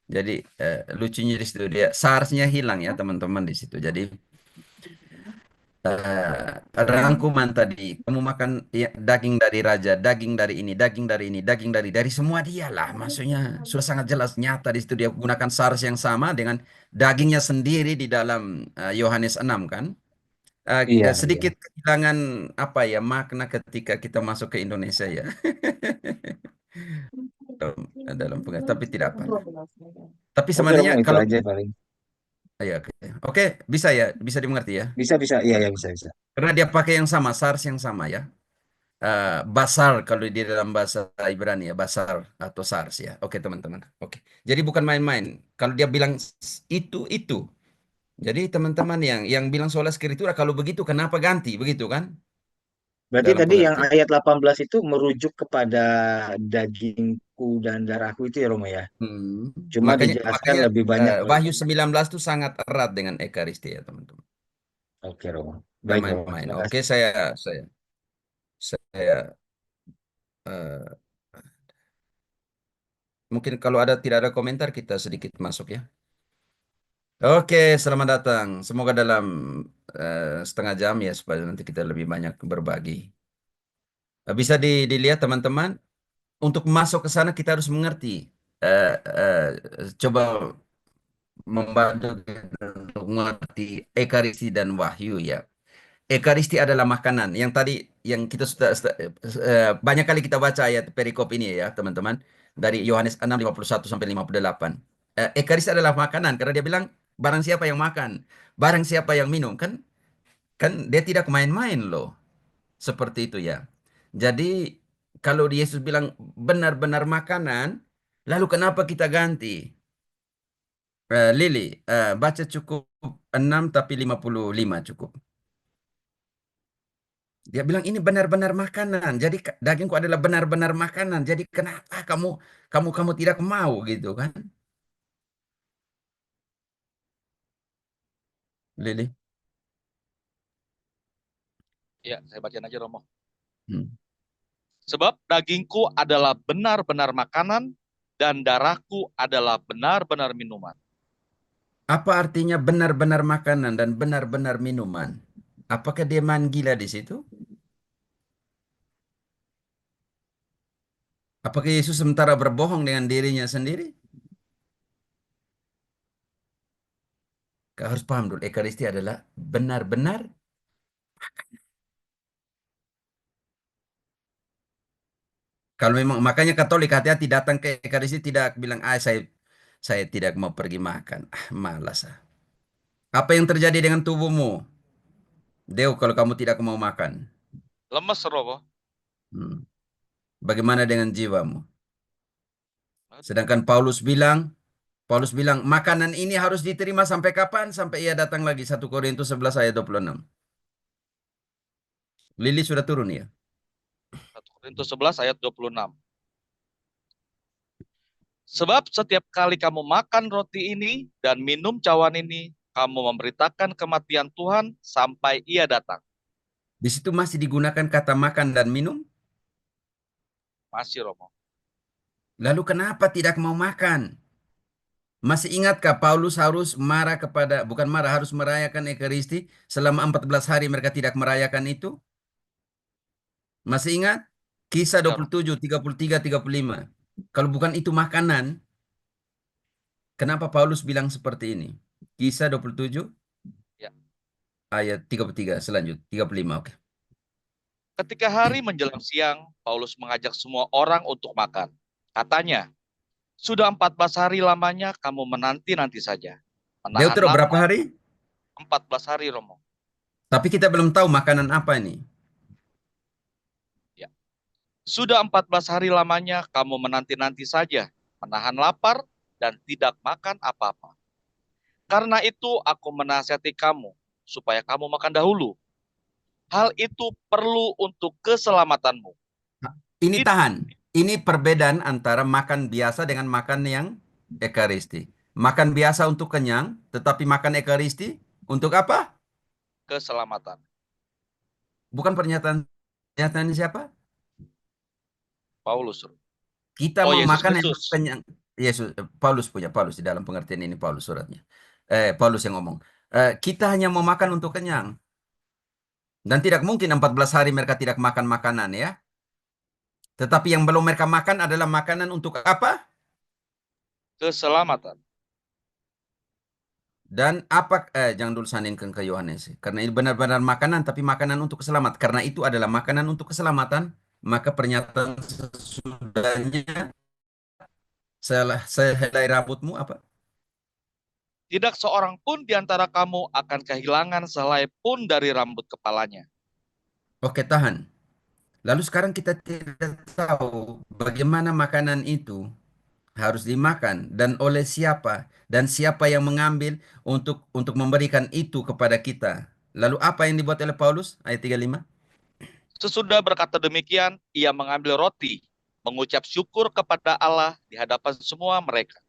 A: Jadi lucunya di situ dia SARS-nya hilang ya teman-teman di situ. Jadi rangkuman tadi kamu makan ya, daging dari raja, daging dari ini, daging dari ini, daging dari semua dia lah. Maksudnya sudah sangat jelas nyata di situ dia gunakan SARS yang sama dengan dagingnya sendiri di dalam Yohanes 6 kan.
D: iya, iya.
A: Sedikit kehilangan apa ya makna ketika kita masuk ke Indonesia ya dalam tapi tidak apa. Tapi
D: Oke
A: sebenarnya
D: Romo itu
A: kalau
D: aja paling.
A: ya, oke. Oke, bisa dimengerti ya.
D: Bisa, iya ya bisa bisa.
A: Karena dia pakai yang sama, SARS yang sama ya. Basar kalau di dalam bahasa Ibrani ya, basar atau SARS ya. Oke, teman-teman. Oke. Jadi bukan main-main. Kalau dia bilang itu. Jadi teman-teman yang bilang sola scriptura kalau begitu kenapa ganti begitu kan?
D: Berarti
A: Dalam
D: tadi yang
A: pengertian.
D: ayat 18 itu merujuk kepada dagingku dan darahku itu ya Romo ya.
A: Hmm.
D: Cuma
A: Makanya
D: dijelaskan
A: makanya
D: lebih banyak lagi.
A: Wahyu 19 itu sangat erat dengan Ekaristi ya, teman-teman.
D: Oke Romo.
A: Bukan
D: Baik Romo,
A: main-main.
D: terima
A: Oke,
D: kasih.
A: saya eh, mungkin kalau tidak ada komentar kita sedikit masuk ya. Oke, selamat datang. Semoga dalam setengah jam ya supaya nanti kita lebih banyak berbagi. Bisa dilihat teman-teman, untuk masuk ke sana kita harus mengerti. Eh, eh, Coba membantu kita untuk mengerti Ekaristi dan Wahyu ya. Ekaristi adalah makanan. Yang tadi yang kita sudah banyak kali kita baca ayat perikop ini ya, teman-teman. dari Yohanes 6:51-58. Ekaristi adalah makanan karena dia bilang barang siapa yang makan, barang siapa yang minum, kan kan dia tidak main-main loh. Seperti itu ya. Jadi kalau Yesus bilang benar-benar makanan, lalu kenapa kita ganti? Lili, baca cukup 6 tapi 55 cukup. Dia bilang ini benar-benar makanan. Jadi dagingku adalah benar-benar makanan. Jadi kenapa kamu tidak mau gitu kan? Lili.
C: Ya, saya bacain aja Romo.
A: Hmm.
C: Sebab dagingku adalah benar-benar makanan dan darahku adalah benar-benar minuman.
A: Apa artinya benar-benar makanan dan benar-benar minuman? Apakah dia manggila di situ? Apakah Yesus sementara berbohong dengan dirinya sendiri? Kau harus paham dulu, Ekaristi adalah benar-benar. Kalau memang makanya Katolik hati-hati datang ke Ekaristi tidak bilang, saya tidak mau pergi makan. Malas. Apa yang terjadi dengan tubuhmu? Deo, kalau kamu tidak mau makan.
C: Lemes Romo.
A: Hmm. Bagaimana dengan jiwamu? Sedangkan Paulus bilang, makanan ini harus diterima sampai kapan? Sampai ia datang lagi. 1 Korintus 11 ayat 26. Lili sudah turun ya?
C: 1 Korintus 11 ayat 26. Sebab setiap kali kamu makan roti ini dan minum cawan ini, kamu memberitakan kematian Tuhan sampai ia datang.
A: Di situ masih digunakan kata makan dan minum.
C: Masih Romo.
A: Lalu kenapa tidak mau makan? Masih ingatkah Paulus harus marah bukan marah, harus merayakan Ekaristi selama 14 hari mereka tidak merayakan itu? Masih ingat? Kisah
C: Ya, Romo.
A: 27, 33, 35. Kalau bukan itu makanan, kenapa Paulus bilang seperti ini? Kisah 27
C: Ya.
A: ayat 33 selanjutnya, 35, oke.
C: Ketika hari menjelang siang, Paulus mengajak semua orang untuk makan. Katanya, sudah 14 hari lamanya kamu menanti-nanti saja. Menahan
A: Deutero berapa
C: lapar
A: hari?
C: 14 hari Romo.
A: Tapi kita belum tahu makanan apa ini.
C: Ya. Sudah 14 hari lamanya kamu menanti-nanti saja. Menahan lapar dan tidak makan apa-apa. Karena itu aku menasihati kamu supaya kamu makan dahulu. Hal itu perlu untuk keselamatanmu.
A: Ini tahan. Ini perbedaan antara makan biasa dengan makan yang Ekaristi. Makan biasa untuk kenyang, tetapi makan Ekaristi untuk apa?
C: Keselamatan.
A: Bukan pernyataan siapa?
C: Paulus.
A: Kita
C: Oh,
A: mau
C: Yesus
A: makan yang
C: Kristus.
A: kenyang. Yesus, Paulus di dalam pengertian ini Paulus suratnya. Paulus yang ngomong. Kita hanya mau makan untuk kenyang. Dan tidak mungkin 14 hari mereka tidak makan makanan ya. Tetapi yang belum mereka makan adalah makanan untuk apa?
C: Keselamatan.
A: Dan apa, jangan dulu sandingkan ke Yohanes. Karena ini benar-benar makanan, tapi makanan untuk selamat. Karena itu adalah makanan untuk keselamatan, maka pernyataan sesudahnya, sehelai rambutmu apa?
C: Tidak seorang pun di antara kamu akan kehilangan sehelai pun dari rambut kepalanya.
A: Oke, tahan. Lalu sekarang kita tidak tahu bagaimana makanan itu harus dimakan dan oleh siapa dan siapa yang mengambil untuk memberikan itu kepada kita. Lalu apa yang dibuat oleh Paulus? Ayat 35.
C: Sesudah berkata demikian, ia mengambil roti, mengucap syukur kepada Allah di hadapan semua mereka.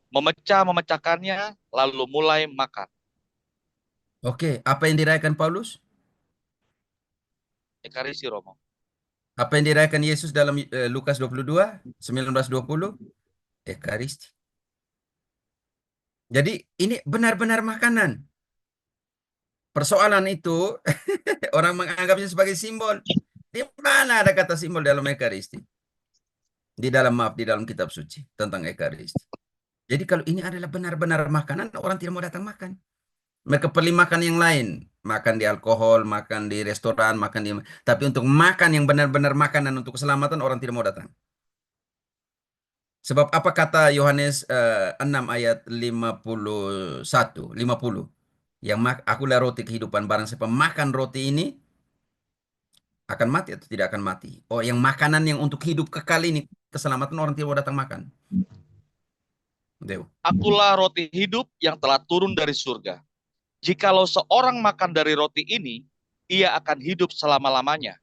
C: Memecahkannya, lalu mulai makan.
A: Oke, apa yang dirayakan Paulus?
C: Ekaristi Romo.
A: Apa yang dirayakan Yesus dalam Lukas 22, 19-20? Ekaristi. Jadi ini benar-benar makanan. Persoalan itu orang menganggapnya sebagai simbol. Di mana ada kata simbol dalam Ekaristi? Di dalam kitab suci tentang Ekaristi. Jadi kalau ini adalah benar-benar makanan, orang tidak mau datang makan. Mereka pilih makan yang lain. Makan di alkohol, makan di restoran, makan di... Tapi untuk makan yang benar-benar makanan untuk keselamatan, orang tidak mau datang. Sebab apa kata Yohanes 6 ayat 51, 50? Akulah roti kehidupan, barang siapa makan roti ini akan mati atau tidak akan mati. Oh, yang makanan yang untuk hidup kekal ini, keselamatan orang tidak mau datang makan. Dew.
C: Akulah roti hidup yang telah turun dari surga. Jikalau seorang makan dari roti ini, ia akan hidup selama-lamanya.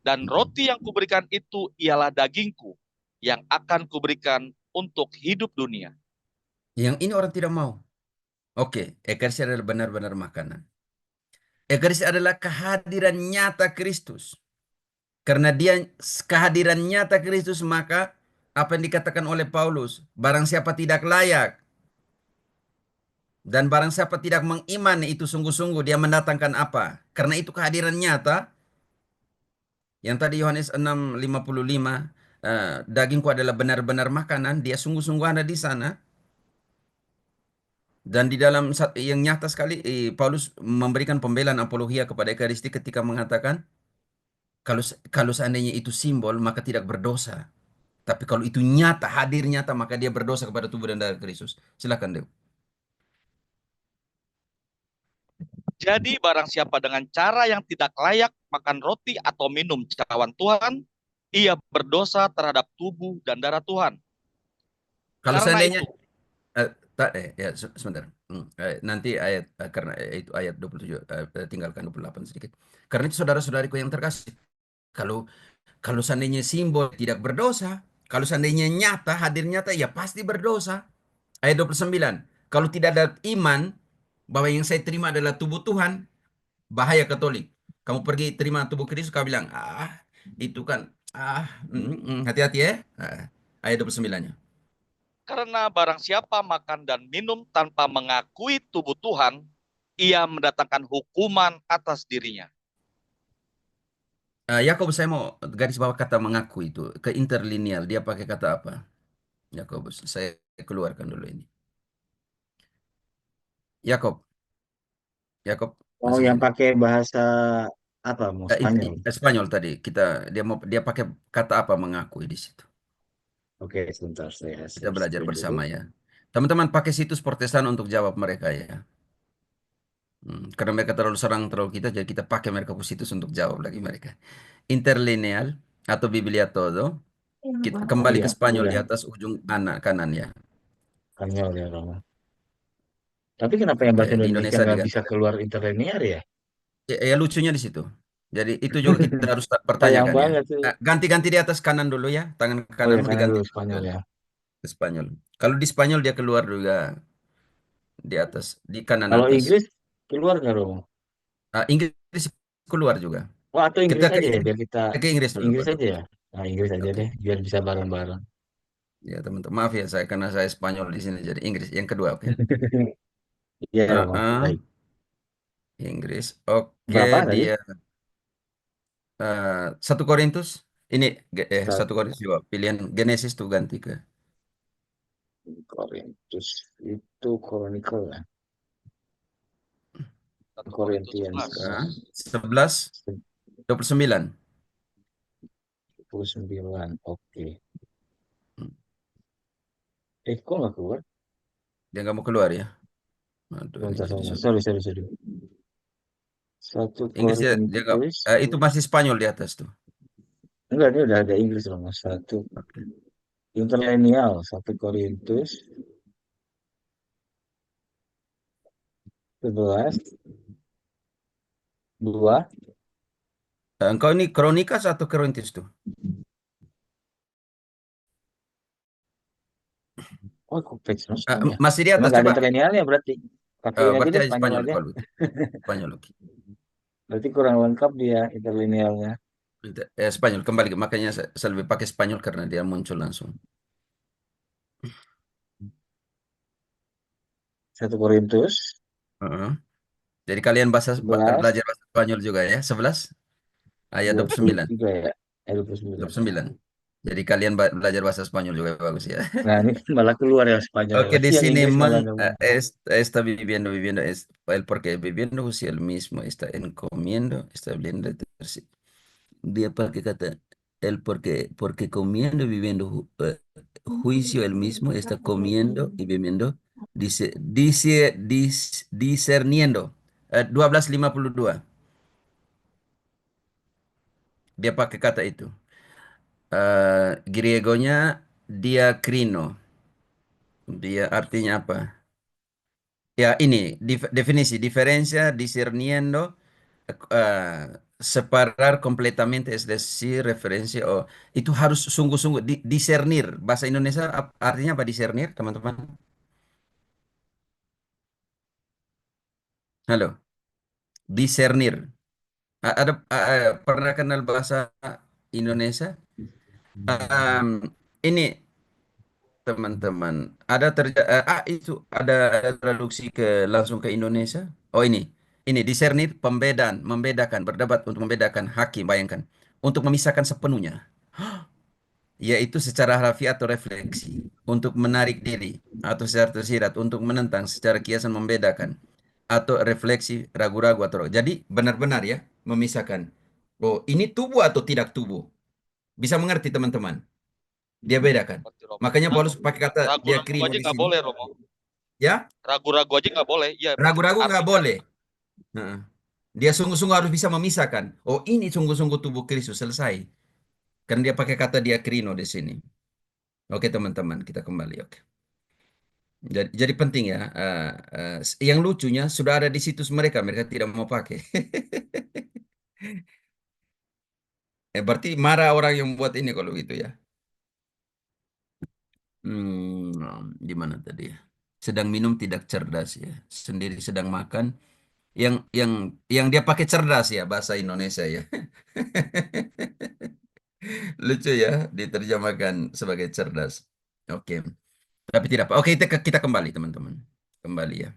C: Dan roti yang kuberikan itu ialah dagingku, yang akan kuberikan untuk hidup dunia.
A: Yang ini orang tidak mau. Oke, Ekaristi adalah benar-benar makanan. Ekaristi adalah kehadiran nyata Kristus. Karena dia kehadiran nyata Kristus, maka apa yang dikatakan oleh Paulus, barang siapa tidak layak dan barang siapa tidak mengimani itu sungguh-sungguh, dia mendatangkan apa? Karena itu kehadiran nyata yang tadi Yohanes 6:55, dagingku adalah benar-benar makanan, dia sungguh-sungguh ada di sana. Dan di dalam yang nyata sekali, Paulus memberikan pembelaan apologia kepada Ekaristi ketika mengatakan, kalau seandainya itu simbol, maka tidak berdosa. Tapi kalau itu nyata, hadir nyata, maka dia berdosa kepada tubuh dan darah Kristus. Silakan, Dew.
C: Jadi barang siapa dengan cara yang tidak layak makan roti atau minum cawan Tuhan, ia berdosa terhadap tubuh dan darah Tuhan.
A: Kalau
C: Karena
A: seandainya,
C: itu,
A: ya sebentar. Nanti karena itu ayat 27, tinggalkan 28 sedikit. Karena itu saudara-saudariku yang terkasih, kalau kalau seandainya simbol tidak berdosa, kalau seandainya nyata, hadir nyata, ya pasti berdosa. Ayat 29. Kalau tidak ada iman bahwa yang saya terima adalah tubuh Tuhan, bahaya Katolik. Kamu pergi terima tubuh Kristus, kau bilang, itu kan, hati-hati ya. Ayat 29-nya.
C: karena barang siapa makan dan minum tanpa mengakui tubuh Tuhan, ia mendatangkan hukuman atas dirinya.
A: Yakobus, saya mau garis bawah kata mengaku itu. Ke interlineal, dia pakai kata apa? Yakobus, saya keluarkan dulu ini. Yakob, Yakob
D: Oh,
A: masih di
D: yang
A: sini.
D: pakai bahasa apa? Mau Spanyol?
A: Spanyol tadi, dia pakai kata apa mengakui di situ.
D: Oke, sebentar saya
A: Kita
D: share
A: belajar
D: screen dulu.
A: bersama ya. Teman-teman pakai situs Protestan untuk jawab mereka ya. Karena mereka terlalu serang terlalu kita, jadi kita pakai mereka ke situs untuk jawab lagi mereka. Interlineal atau Biblia Todo.
D: Oh
A: Kembali
D: iya,
A: ke Spanyol di
D: udah
A: atas ujung kanan ya.
D: Spanyol ya, Romo. Tapi kenapa yang bahasa
A: Di
D: Indonesia
A: Indonesia
D: nggak
A: diganti.
D: bisa keluar interlinear ya?
A: Ya, lucunya di situ. Jadi itu juga kita harus
D: Sayang
A: pertanyakan ya.
D: banget sih.
A: Ganti-ganti di atas kanan dulu ya. Tangan
D: Oh ya,
A: kananmu
D: kanan
A: diganti
D: dulu
A: ke
D: Spanyol ya.
A: ke Spanyol. Kalau di Spanyol dia keluar juga di atas, di kanan
D: Kalau
A: atas.
D: Inggris keluar nggak, Romo?
A: Inggris keluar juga.
D: Oh, atau
A: Kita
D: Inggris
A: ke
D: aja ya, biar kita
A: Inggris dulu,
D: Inggris
A: betul.
D: aja ya. Nah, Inggris aja
A: Oke.
D: deh, biar bisa bareng-bareng.
A: Ya, teman-teman. Maaf ya, karena saya Spanyol di sini, jadi Inggris. Yang kedua, oke.
D: Iya, Romo.
A: Uh-uh,
D: Baik.
A: Inggris. Oke,
D: Berapa tadi?
A: dia 1 Korintus. Ini 1
D: Satu
A: Korintus juga. Pilihan Genesis tuh ganti ke
D: Korintus itu Chronicle ya.
C: 1 Korintus
D: Corinthians
C: 11.
A: 11, 29.
D: 19. Oke. Kok nggak keluar?
A: Dia nggak mau keluar ya. Aduh, ini
D: Bentar,
A: jadi
D: sama.
A: susah.
D: Sorry. Satu
A: Inggris dia nggak,
D: Korintus.
A: itu masih Spanyol di atas tuh.
D: Enggak, ini udah ada Inggris loh, Mas. Satu
A: Oke.
D: Interlineal. 1 Korintus 11 2.
A: Engkau ini Kronikas atau Korintus tuh?
D: Oh, kok page no Spanyol ya?
A: Masih di
D: Emang
A: atas,
D: nggak ada
A: coba.
D: interlinealnya berarti. Pakein aja
A: Berarti
D: deh
A: ada
D: Spanyol
A: Spanyol
D: aja.
A: kalau itu. Spanyol, oke.
D: Berarti kurang lengkap dia interlinealnya.
A: Spanyol kembali, makanya saya lebih pakai Spanyol karena dia muncul langsung.
D: 1 Korintus
A: Heeh. Jadi kalian
D: 11
A: belajar bahasa Spanyol juga ya. 11 ayat 29.
D: 23 ya. 29.
A: 29. Jadi kalian belajar bahasa Spanyol juga bagus ya.
D: Nah, ini malah keluar yang Spanyol ya.
A: Oke, di
D: Berarti yang
A: sini
D: Inggris malah nggak mau.
A: está viviendo, el porque viviendo si él mismo está encomiendo, está viendo, dia pakai kata el porque comiendo y viviendo juicio él mismo está comiendo y bebiendo, discerniendo. 12:52. Dia pakai kata itu. Griegonya diakrino. Dia artinya apa? Ya ini definisi diferencia discerniendo, separar completamente, es decir, referencia itu harus sungguh-sungguh discernir. Bahasa Indonesia artinya apa discernir, teman-teman? Halo, discernir. Pernah kenal bahasa Indonesia? Ini teman-teman, itu ada traduksi langsung ke Indonesia. Oh ini discernir, pembedaan, membedakan, berdebat untuk membedakan hakim, bayangkan, untuk memisahkan sepenuhnya, yaitu secara harfiah atau refleksi, untuk menarik diri, atau secara tersirat, untuk menentang, secara kiasan membedakan, atau refleksi, ragu-ragu atau jadi benar-benar ya, memisahkan. Oh, ini tubuh atau tidak tubuh? Bisa mengerti teman-teman? Dia bedakan.
C: Seperti Romo.
A: Makanya Paulus pakai kata
C: Ragu-ragu
A: diakrino
C: aja
A: di
C: nggak
A: sini.
C: boleh, Romo.
A: Ya,
C: Ragu-ragu aja nggak boleh. Iya, berarti
A: ragu-ragu nggak
C: artinya
A: boleh. Heeh. Dia sungguh-sungguh harus bisa memisahkan. Oh, ini sungguh-sungguh tubuh Kristus selesai. Karena dia pakai kata diakrino di sini. Oke, teman-teman, kita kembali. Oke. Jadi penting ya. Yang lucunya sudah ada di situs mereka, mereka tidak mau pakai. Berarti marah orang yang buat ini kalau gitu ya. Di mana tadi ya? Sedang minum tidak cerdas ya. Sendiri sedang makan. Yang dia pakai cerdas ya bahasa Indonesia ya. Lucu ya diterjemahkan sebagai cerdas. Oke. Tapi tidak apa. Oke, kita kembali teman-teman. Kembali ya.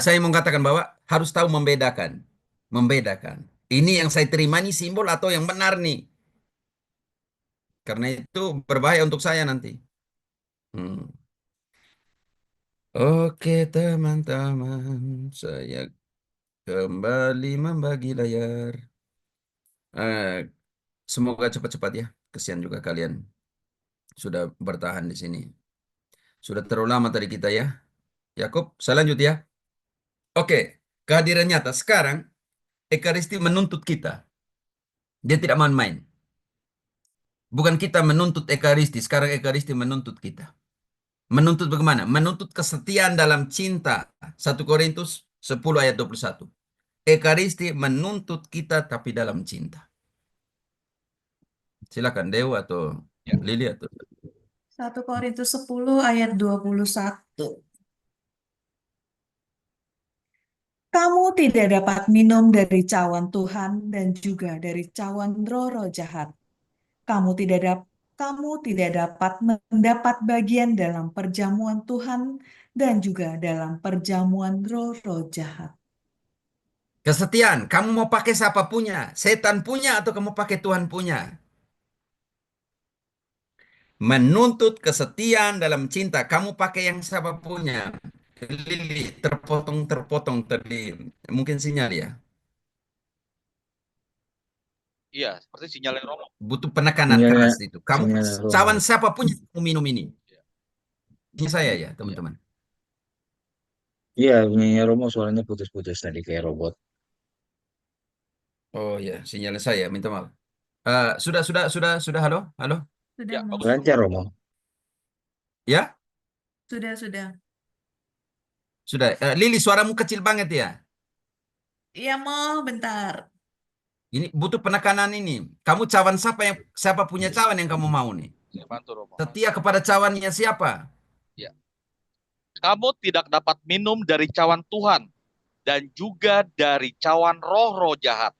A: Saya mau katakan bahwa harus tahu membedakan. Membedakan. Ini yang saya terima ini simbol atau yang benar nih. Karena itu berbahaya untuk saya nanti. Hmm. Oke teman-teman. Saya kembali membagi layar. Eh, Semoga cepat-cepat ya. Kesian juga kalian sudah bertahan di sini. Sudah terlalu lama tadi kita ya. Yakub, saya lanjut ya. Oke, kehadiran nyata. Sekarang, Ekaristi menuntut kita. Dia tidak main-main. Bukan kita menuntut Ekaristi, sekarang Ekaristi menuntut kita. Menuntut bagaimana? Menuntut kesetiaan dalam cinta. 1 Korintus 10 ayat 21. Ekaristi menuntut kita tapi dalam cinta. Silakan Dewa atau
C: ya.
A: Lili atau
B: 1 Korintus 10 ayat 21. Kamu tidak dapat minum dari cawan Tuhan dan juga dari cawan roh-roh jahat. Kamu tidak dapat mendapat bagian dalam perjamuan Tuhan dan juga dalam perjamuan roh-roh jahat.
A: kesetiaan. Kamu mau pakai siapa punya? Setan punya atau kamu pakai Tuhan punya? Menuntut kesetiaan dalam cinta. Kamu pakai yang siapa punya? Lili, terpotong-terpotong tadi. Mungkin sinyal ya.
C: Iya, seperti sinyalnya Romo.
A: Butuh penekanan
D: Sinyalnya,
A: keras itu. Kamu
D: sinyalnya
A: cawan
D: Romo.
A: siapa punya kamu minum ini? Ini saya ya,
C: Iya.
A: teman-teman.
D: Iya, sinyalnya Romo suaranya putus-putus tadi kayak robot.
A: Oh ya, sinyalnya saya. Minta maaf. Sudah. Halo, halo.
B: Sudah,
C: Ya,
B: Mo.
C: bagus
D: Lancar
C: Romo.
D: Romo.
A: Ya,
B: Sudah.
A: sudah. Lili, suaramu kecil banget ya.
B: Iya, Mo, bentar.
A: Ini butuh penekanan ini. Kamu cawan siapa punya cawan yang kamu mau nih?
C: Saya bantu Romo.
A: Setia kepada cawannya siapa?
C: Ya. Kamu tidak dapat minum dari cawan Tuhan dan juga dari cawan roh-roh jahat.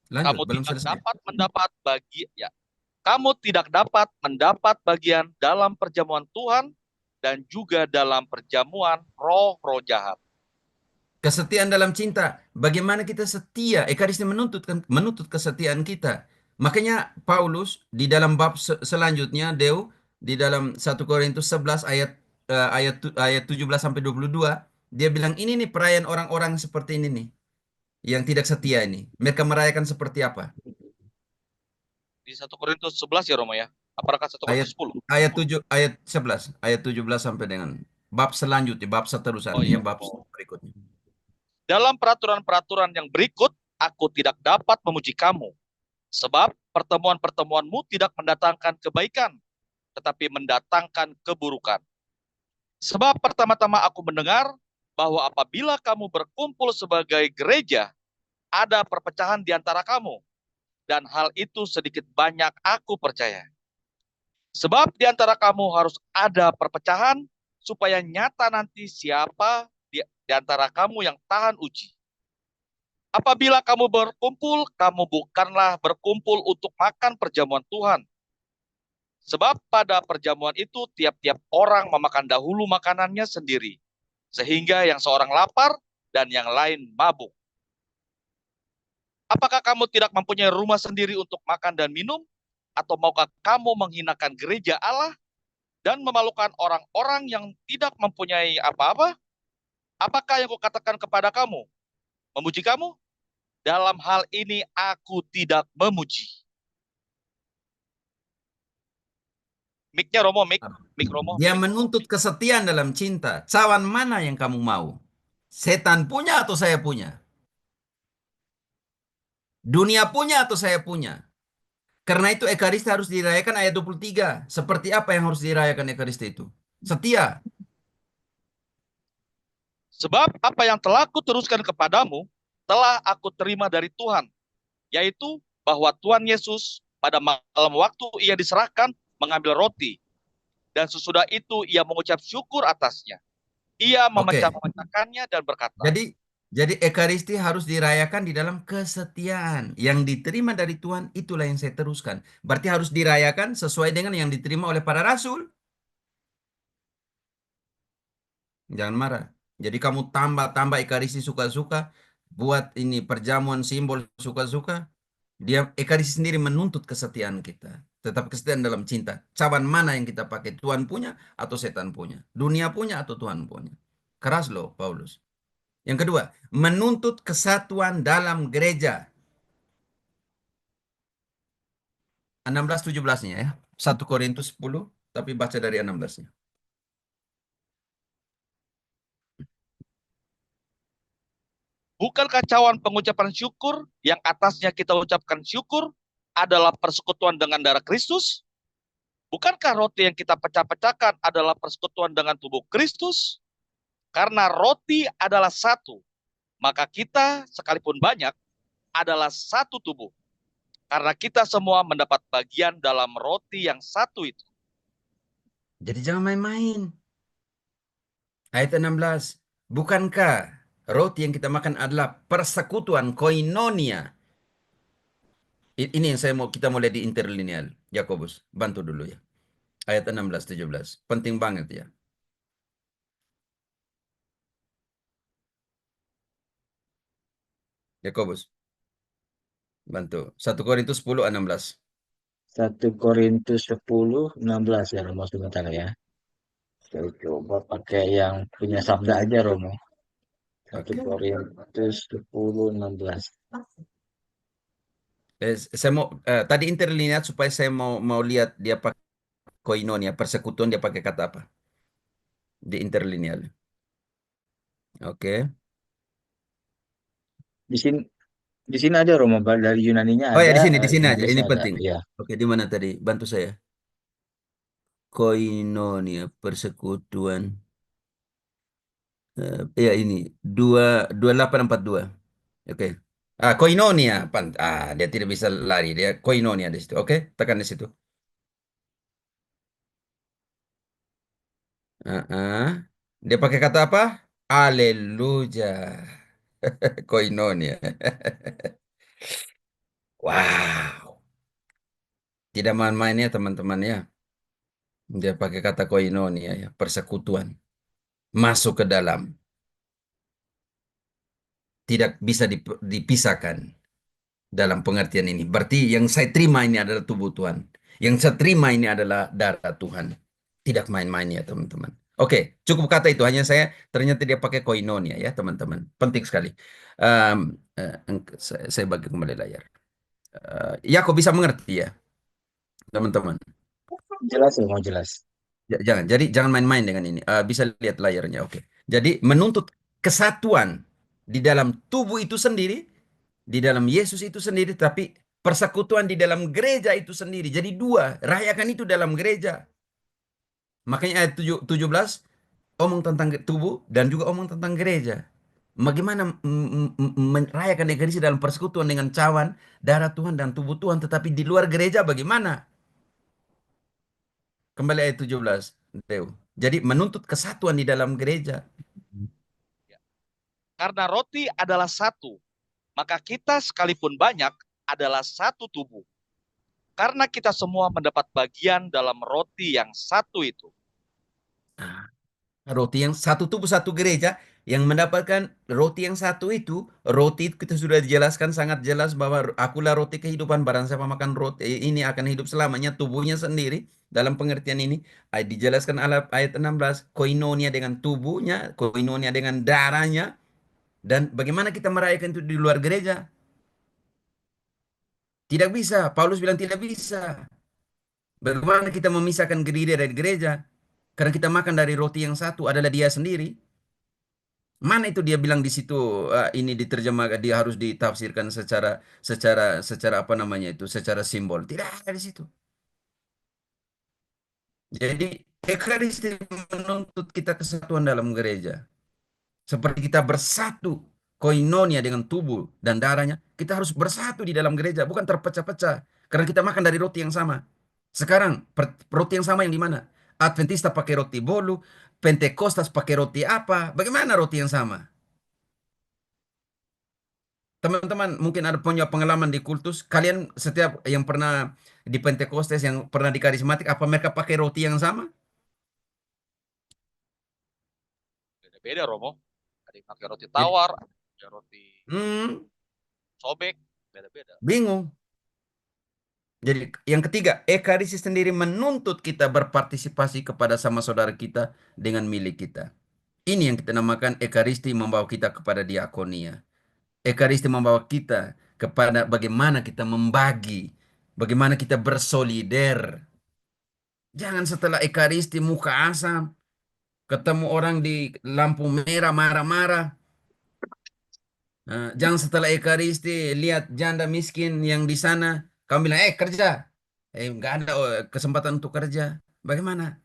A: Lanjut,
C: Kamu
A: belum
C: tidak
A: selesai.
C: dapat mendapat Kamu tidak dapat mendapat bagian dalam perjamuan Tuhan dan juga dalam perjamuan roh-roh jahat.
A: Kesetiaan dalam cinta. Bagaimana kita setia? Ekaristi menuntut kesetiaan kita. Makanya Paulus di dalam bab selanjutnya, di dalam 1 Korintus 11 ayat 17 sampai 22, dia bilang ini nih perayaan orang-orang seperti ini nih, yang tidak setia ini. Mereka merayakan seperti apa?
C: Di 1 Korintus 11 ya Romo ya. Apakah 1 Korintus
A: Ayat
C: 10?
A: ayat 7 ayat 11, ayat 17 sampai dengan bab selanjutnya, bab seterusan
C: Oh
A: ya,
C: iya.
A: bab
C: Oh.
A: berikutnya.
C: Dalam peraturan-peraturan yang berikut, aku tidak dapat memuji kamu. Sebab pertemuan-pertemuanmu tidak mendatangkan kebaikan, tetapi mendatangkan keburukan. Sebab pertama-tama aku mendengar bahwa apabila kamu berkumpul sebagai gereja, ada perpecahan di antara kamu. Dan hal itu sedikit banyak aku percaya. Sebab di antara kamu harus ada perpecahan, supaya nyata nanti siapa di antara kamu yang tahan uji. Apabila kamu berkumpul, kamu bukanlah berkumpul untuk makan perjamuan Tuhan. Sebab pada perjamuan itu tiap-tiap orang memakan dahulu makanannya sendiri, sehingga yang seorang lapar dan yang lain mabuk. Apakah kamu tidak mempunyai rumah sendiri untuk makan dan minum? Atau maukah kamu menghinakan gereja Allah dan memalukan orang-orang yang tidak mempunyai apa-apa? Apakah yang kukatakan kepada kamu? Memuji kamu? Dalam hal ini aku tidak memuji. Mic-nya Romo, mic Romo,
A: Dia
C: mic.
A: menuntut kesetiaan dalam cinta. Cawan mana yang kamu mau? Setan punya atau saya punya? Dunia punya atau saya punya? Karena itu Ekaristi harus dirayakan ayat 23. Seperti apa yang harus dirayakan Ekaristi itu? Setia.
C: Sebab apa yang telah kuteruskan kepadamu, telah aku terima dari Tuhan, yaitu bahwa Tuhan Yesus pada malam waktu ia diserahkan mengambil roti, dan sesudah itu ia mengucap syukur atasnya. Ia
A: Oke.
C: memecah-mecahkannya dan berkata,
A: Jadi Ekaristi harus dirayakan di dalam kesetiaan. Yang diterima dari Tuhan itulah yang saya teruskan. Berarti harus dirayakan sesuai dengan yang diterima oleh para rasul. Jangan marah. Jadi kamu tambah Ekaristi suka-suka, buat ini perjamuan simbol suka-suka. Dia Ekaristi sendiri menuntut kesetiaan kita. Tetap kesetiaan dalam cinta. Cawan mana yang kita pakai? Tuhan punya atau setan punya? Dunia punya atau Tuhan punya? Keras loh Paulus. Yang kedua, menuntut kesatuan dalam gereja. 16-17-nya ya. 1 Korintus 10, tapi baca dari 16-nya.
C: bukankah cawan pengucapan syukur yang atasnya kita ucapkan syukur adalah persekutuan dengan darah Kristus? Bukankah roti yang kita pecah-pecahkan adalah persekutuan dengan tubuh Kristus? Karena roti adalah satu, maka kita sekalipun banyak adalah satu tubuh. Karena kita semua mendapat bagian dalam roti yang satu itu.
A: Jadi jangan main-main. Ayat 16. Bukankah roti yang kita makan adalah persekutuan, koinonia? Ini yang kita mau lihat di interlineal. Yakobus, bantu dulu ya. Ayat 16-17. Penting banget ya. Yakobus, bantu. 1 Korintus 10, 16.
D: 1 Korintus 10:16 ya Romo, sebentar ya. Saya coba pakai yang punya sabda aja Romo. 1
A: Oke.
D: Korintus 10:16.
A: Saya mau tadi interlinear supaya saya mau lihat dia pakai koinonia, persekutuan dia pakai kata apa di interlineal. Oke.
D: Di sini di sini ada Romo, dari Yunaninya
A: Oh ya
D: ada,
A: di sini aja. Ini
D: Inggrisnya ada.
A: penting.
D: Iya.
A: Oke, di mana tadi? Bantu saya. Koinonia, persekutuan. Ya ini 2842. Oke. Koinonia. Dia tidak bisa lari. Dia koinonia di situ. Oke, tekan di situ. Dia pakai kata apa? Haleluya. Koinonia. Wow. Tidak main-main ya teman-teman ya. Dia pakai kata koinonia ya. Persekutuan. Masuk ke dalam. Tidak bisa dipisahkan dalam pengertian ini. Berarti yang saya terima ini adalah tubuh Tuhan. Yang saya terima ini adalah darah Tuhan. Tidak main-main ya teman-teman. Oke, cukup kata itu. Hanya ternyata dia pakai koinonia ya teman-teman. Penting sekali. Saya bagi kembali layar. Ya, kok bisa mengerti ya? teman-teman.
D: Jelas ya, mau jelas.
A: Jangan, jadi jangan main-main dengan ini. Bisa lihat layarnya, oke. Jadi menuntut kesatuan di dalam tubuh itu sendiri, di dalam Yesus itu sendiri, tapi persekutuan di dalam gereja itu sendiri. Jadi dua, rayakan itu dalam gereja. Makanya ayat 17 omong tentang tubuh dan juga omong tentang gereja. Bagaimana merayakan ekaristi dalam persekutuan dengan cawan, darah Tuhan dan tubuh Tuhan, tetapi di luar gereja bagaimana? Kembali ayat 17, Deo. Jadi menuntut kesatuan di dalam gereja.
C: Ya. Karena roti adalah satu, maka kita sekalipun banyak adalah satu tubuh. Karena kita semua mendapat bagian dalam roti yang satu itu.
A: Nah, roti yang satu tubuh satu gereja yang mendapatkan roti yang satu itu, roti itu kita sudah dijelaskan sangat jelas bahwa akulah roti kehidupan, barang siapa makan roti ini akan hidup selamanya, tubuhnya sendiri dalam pengertian ini dijelaskan ayat 16, koinonia dengan tubuhnya, koinonia dengan darahnya, dan bagaimana kita merayakan itu di luar gereja? Tidak bisa. Paulus bilang tidak bisa. Bagaimana kita memisahkan gereja dari gereja? Karena kita makan dari roti yang satu adalah dia sendiri. Mana itu dia bilang di situ ini diterjemahkan dia harus ditafsirkan secara secara secara apa namanya itu secara simbol. Tidak ada di situ. Jadi Ekaristi menuntut kita kesatuan dalam gereja. Seperti kita bersatu koinonia dengan tubuh dan darahnya, kita harus bersatu di dalam gereja, bukan terpecah-pecah. Karena kita makan dari roti yang sama. Sekarang roti yang sama yang di mana? Adventista pakai roti bolu, Pentekostas pakai roti apa? Bagaimana roti yang sama? Teman-teman mungkin ada punya pengalaman di kultus. Kalian setiap yang pernah di Pentekostes, yang pernah di karismatik, apa mereka pakai roti yang sama?
C: Beda-beda, Romo. Ada yang pakai roti
A: Jadi,
C: tawar, ada roti sobek, beda-beda.
A: bingung. Jadi yang ketiga, Ekaristi sendiri menuntut kita berpartisipasi kepada sama saudara kita dengan milik kita. Ini yang kita namakan Ekaristi membawa kita kepada diakonia. Ekaristi membawa kita kepada bagaimana kita membagi, bagaimana kita bersolider. Jangan setelah Ekaristi muka asam, ketemu orang di lampu merah marah-marah. Jangan setelah Ekaristi lihat janda miskin yang di sana, kamu bilang, kerja. Nggak ada kesempatan untuk kerja. Bagaimana?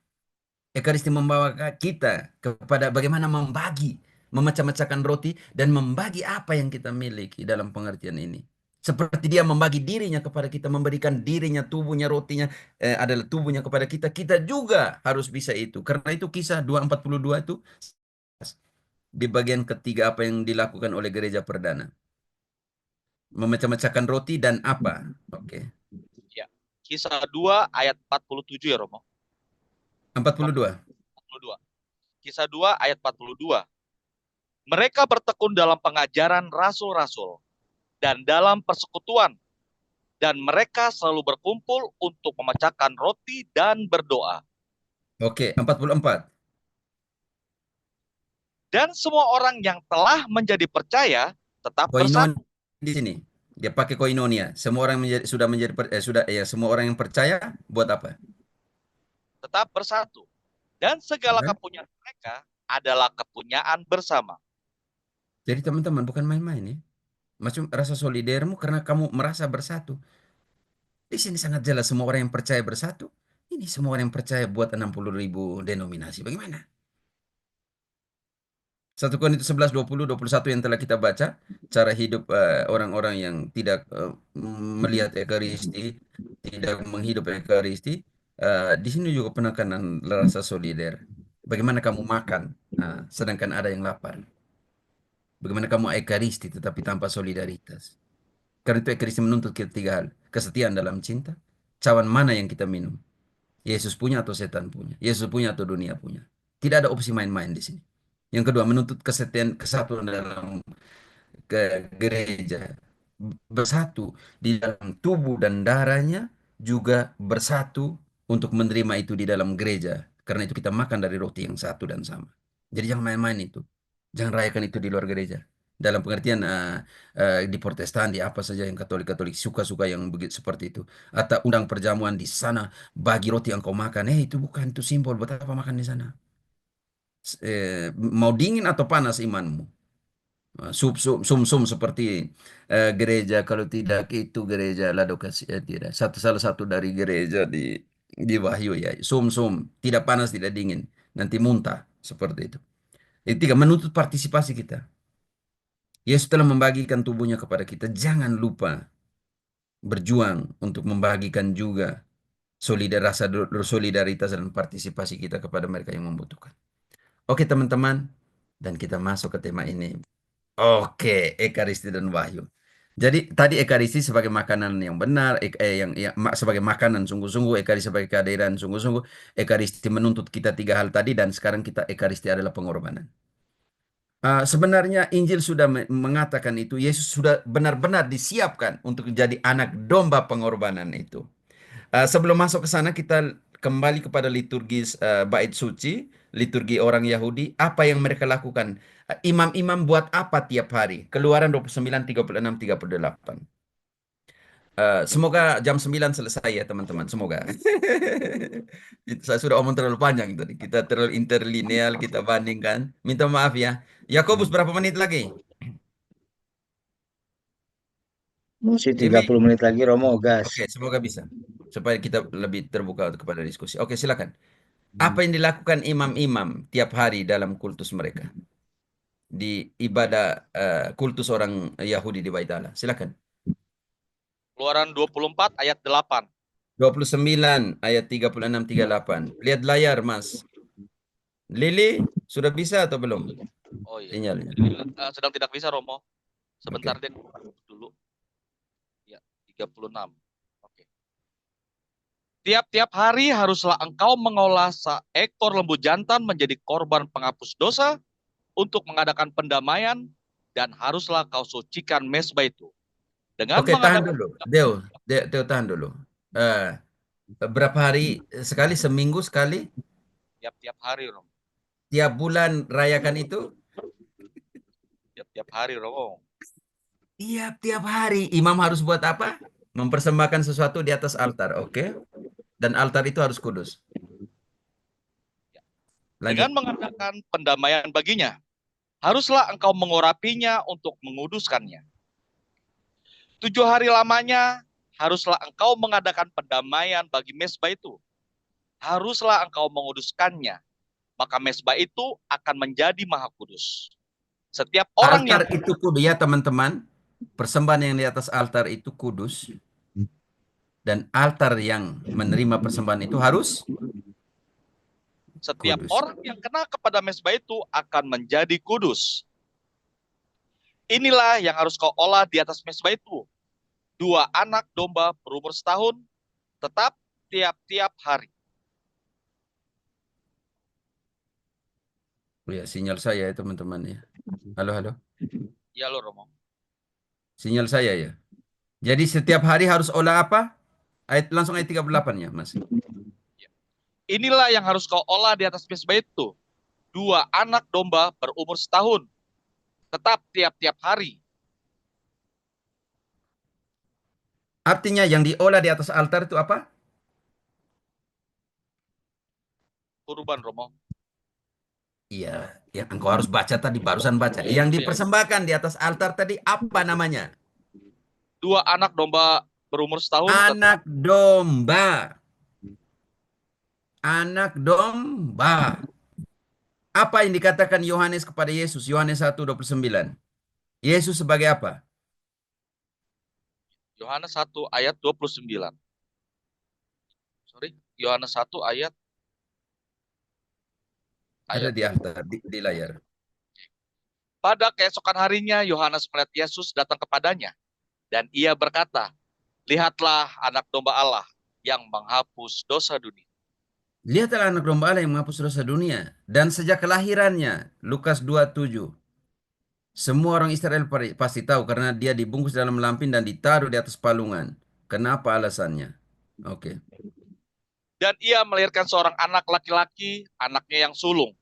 A: Ekaristi membawa kita kepada bagaimana membagi, memecah-mecahkan roti, dan membagi apa yang kita miliki dalam pengertian ini. Seperti dia membagi dirinya kepada kita, memberikan dirinya, tubuhnya, rotinya adalah tubuhnya kepada kita. Kita juga harus bisa itu. Karena itu kisah 2:42 itu di bagian ketiga apa yang dilakukan oleh gereja perdana. Memecah-mecahkan roti dan apa? Oke.
C: Ya. Kisah 2 ayat 47 ya, Romo.
A: 42.
C: 42. Kisah 2 ayat 42. Mereka bertekun dalam pengajaran rasul-rasul dan dalam persekutuan, dan mereka selalu berkumpul untuk memecahkan roti dan berdoa.
A: Oke, 44.
C: Dan semua orang yang telah menjadi percaya tetap
A: Koinonia
C: bersatu.
A: di sini. Dia pakai koinonia. Semua orang sudah menjadi sudah ya semua orang yang percaya buat apa?
C: Tetap bersatu. Dan segala
A: Dan,
C: kepunyaan mereka adalah kepunyaan bersama.
A: jadi teman-teman bukan main-main ya. Macam rasa solidermu karena kamu merasa bersatu. Di sini sangat jelas semua orang yang percaya bersatu. Ini semua orang yang percaya buat 60.000 denominasi. Bagaimana? 1 Korintus 11, 20, 21 yang telah kita baca. Cara hidup orang-orang yang tidak melihat Ekaristi, tidak menghidup Ekaristi. Di sini juga penekanan rasa solider. Bagaimana kamu makan, sedangkan ada yang lapar. Bagaimana kamu Ekaristi tetapi tanpa solidaritas. Karena itu Ekaristi menuntut kita tiga hal. Kesetiaan dalam cinta. Cawan mana yang kita minum. Yesus punya atau setan punya. Yesus punya atau dunia punya. Tidak ada opsi main-main di sini. Yang kedua, menuntut kesetiaan, kesatuan dalam gereja. Bersatu di dalam tubuh dan darahnya, juga bersatu untuk menerima itu di dalam gereja. Karena itu kita makan dari roti yang satu dan sama. Jadi jangan main-main itu. Jangan rayakan itu di luar gereja. Dalam pengertian di Protestan, di apa saja yang Katolik-Katolik suka-suka yang begitu seperti itu. Atau undang perjamuan di sana, bagi roti yang kau makan. Itu bukan, itu simbol. Buat apa makan di sana? Mau dingin atau panas imanmu? Sum-sum seperti gereja, kalau tidak itu gereja Laodicea, tidak. Salah satu dari gereja di Wahyu ya. Sum-sum, tidak panas, tidak dingin. Nanti muntah, seperti itu. Itu tiga, menuntut partisipasi kita. Yesus telah membagikan tubuhnya kepada kita. Jangan lupa berjuang untuk membagikan juga rasa solidaritas dan partisipasi kita kepada mereka yang membutuhkan. Oke teman-teman, dan kita masuk ke tema ini. Oke, Ekaristi dan Wahyu. Jadi tadi Ekaristi sebagai makanan yang benar, sebagai makanan sungguh-sungguh, Ekaristi sebagai kehadiran sungguh-sungguh, Ekaristi menuntut kita tiga hal tadi, dan sekarang kita Ekaristi adalah pengorbanan. Sebenarnya Injil sudah mengatakan itu, Yesus sudah benar-benar disiapkan untuk menjadi anak domba pengorbanan itu. Sebelum masuk ke sana, kita kembali kepada liturgis bait suci, liturgi orang Yahudi. Apa yang mereka lakukan? Imam-imam buat apa tiap hari? Keluaran 29, 36, 38. Semoga jam 9 selesai ya teman-teman, semoga. Saya sudah omong terlalu panjang tadi. Kita terlalu interlineal, kita bandingkan. Minta maaf ya. Yakobus berapa menit lagi?
D: Masih
A: Jimmy?
D: 30 menit lagi Romo, gas.
A: Oke, semoga bisa. Supaya kita lebih terbuka kepada diskusi. Oke, silakan. Apa yang dilakukan imam-imam tiap hari dalam kultus mereka? Di ibadah kultus orang Yahudi di Bait Allah. Silakan.
C: Keluaran 24 ayat 8.
A: 29 ayat 36 38. Lihat layar, Mas. Lili, sudah bisa atau belum?
C: Oh iya.
A: Sinyalnya.
C: Sedang tidak bisa, Romo. Sebentar
A: Oke.
C: deh dulu. Ya, 36. Oke. Tiap-tiap hari haruslah engkau mengolah seekor lembu jantan menjadi korban penghapus dosa untuk mengadakan pendamaian, dan haruslah kau sucikan mezbah itu. Dengan
A: Oke, tahan
C: mengadakan
A: dulu. Deo, tahan dulu. Eh, berapa hari sekali? Seminggu sekali?
C: tiap-tiap hari, Romo.
A: Tiap bulan rayakan itu?
C: Tiap-tiap hari, Romo.
A: Tiap hari. Imam harus buat apa? Mempersembahkan sesuatu di atas altar, oke? Dan altar itu harus kudus. Lanjut.
C: Dengan mengadakan pendamaian baginya, haruslah engkau mengurapinya untuk menguduskannya. 7 hari lamanya haruslah engkau mengadakan pendamaian bagi mezbah itu. Haruslah engkau menguduskannya, maka mezbah itu akan menjadi maha kudus. Setiap orang yang
A: Altar itu kudus ya teman-teman. Persembahan yang di atas altar itu kudus. Dan altar yang menerima persembahan itu harus
C: setiap
A: kudus.
C: orang yang kena kepada mezbah itu akan menjadi kudus. Inilah yang harus kau olah di atas mezbah itu. 2 anak domba berumur setahun, tetap tiap-tiap hari.
A: Ya, sinyal saya ya teman-teman ya. Halo, halo.
C: Ya lo, Romo.
A: Sinyal saya ya. Jadi setiap hari harus olah apa? Langsung ayat 38 ya, Mas.
C: Inilah yang harus kau olah di atas mezbah itu. 2 anak domba berumur setahun, tetap tiap-tiap hari.
A: Artinya yang diolah di atas altar itu apa?
C: Kurban, Romo.
A: Iya, yang engkau harus baca tadi, barusan baca. Yang dipersembahkan di atas altar tadi apa namanya?
C: 2 anak domba berumur setahun,
A: Anak domba. Anak domba. Apa yang dikatakan Yohanes kepada Yesus? Yohanes 1:29. Yesus sebagai apa?
C: Yohanes 1 ayat 29. Yohanes 1 ayat
A: Ada di altar, di layar.
C: Pada keesokan harinya Yohanes melihat Yesus datang kepadanya, dan ia berkata, lihatlah anak domba Allah yang menghapus dosa dunia.
A: Lihatlah anak domba Allah yang menghapus dosa dunia. Dan sejak kelahirannya, Lukas 2:7. Semua orang Israel pasti tahu karena dia dibungkus dalam lampin dan ditaruh di atas palungan. Kenapa alasannya? Oke.
C: Dan ia melahirkan seorang anak laki-laki, anaknya yang sulung.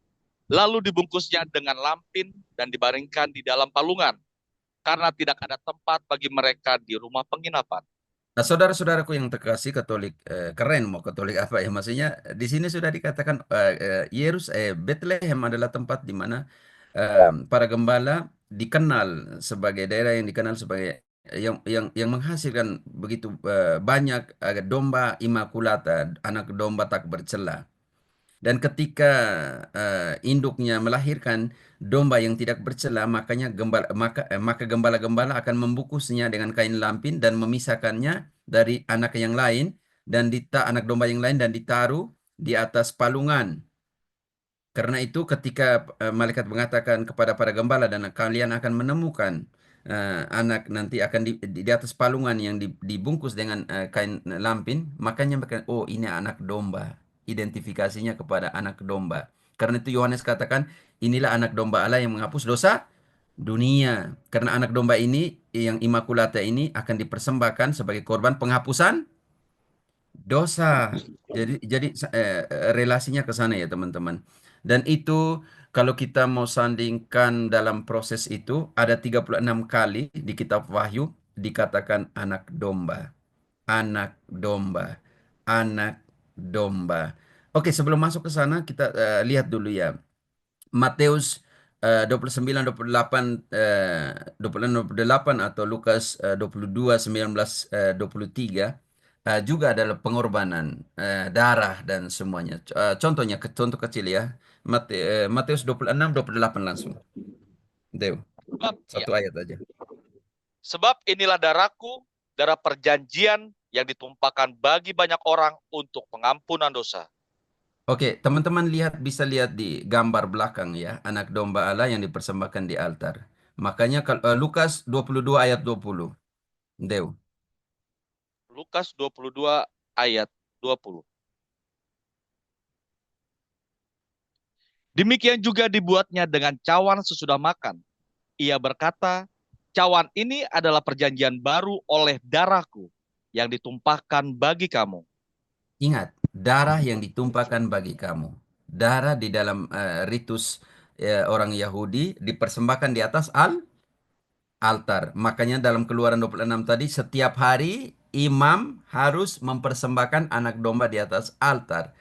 C: Lalu dibungkusnya dengan lampin dan dibaringkan di dalam palungan. karena tidak ada tempat bagi mereka di rumah penginapan.
A: Nah, saudara-saudaraku yang terkasih Katolik, keren mau Katolik apa ya? Maksudnya di sini sudah dikatakan Bethlehem adalah tempat di mana para gembala dikenal sebagai daerah yang dikenal sebagai yang menghasilkan begitu banyak domba imakulata, anak domba tak bercela. Dan ketika induknya melahirkan domba yang tidak bercela, maka gembala-gembala akan membungkusnya dengan kain lampin dan memisahkannya dari anak yang lain dan anak domba yang lain dan ditaruh di atas palungan. Karena itu ketika malaikat mengatakan kepada para gembala dan kalian akan menemukan anak nanti akan di atas palungan yang dibungkus dengan kain lampin, makanya mereka, oh ini anak domba. Identifikasinya kepada anak domba. Karena itu Yohanes katakan, inilah anak domba Allah yang menghapus dosa dunia. Karena anak domba ini yang imakulata ini akan dipersembahkan sebagai korban penghapusan dosa. Jadi relasinya ke sana ya teman-teman. Dan itu kalau kita mau sandingkan dalam proses itu ada 36 kali di kitab Wahyu dikatakan anak domba, anak domba, anak domba. Oke, sebelum masuk ke sana kita lihat dulu ya. Matius 29, 28, 26, 28 atau Lukas 22, 19, 23 juga adalah pengorbanan darah dan semuanya. Contohnya, contoh kecil ya. Matius 26, 28 langsung. Dew,
C: Ya,
A: satu ayat aja.
C: sebab inilah darahku, darah perjanjian yang ditumpahkan bagi banyak orang untuk pengampunan dosa.
A: Oke, teman-teman bisa lihat di gambar belakang ya, anak domba Allah yang dipersembahkan di altar. Makanya kalau Lukas 22 ayat 20. Dew.
C: Lukas 22 ayat 20. Demikian juga dibuatnya dengan cawan sesudah makan. Ia berkata, cawan ini adalah perjanjian baru oleh darahku yang ditumpahkan bagi kamu.
A: Ingat, darah yang ditumpahkan bagi kamu. Darah di dalam ritus orang Yahudi dipersembahkan di atas altar. Makanya dalam Keluaran 26 tadi, setiap hari imam harus mempersembahkan anak domba di atas altar.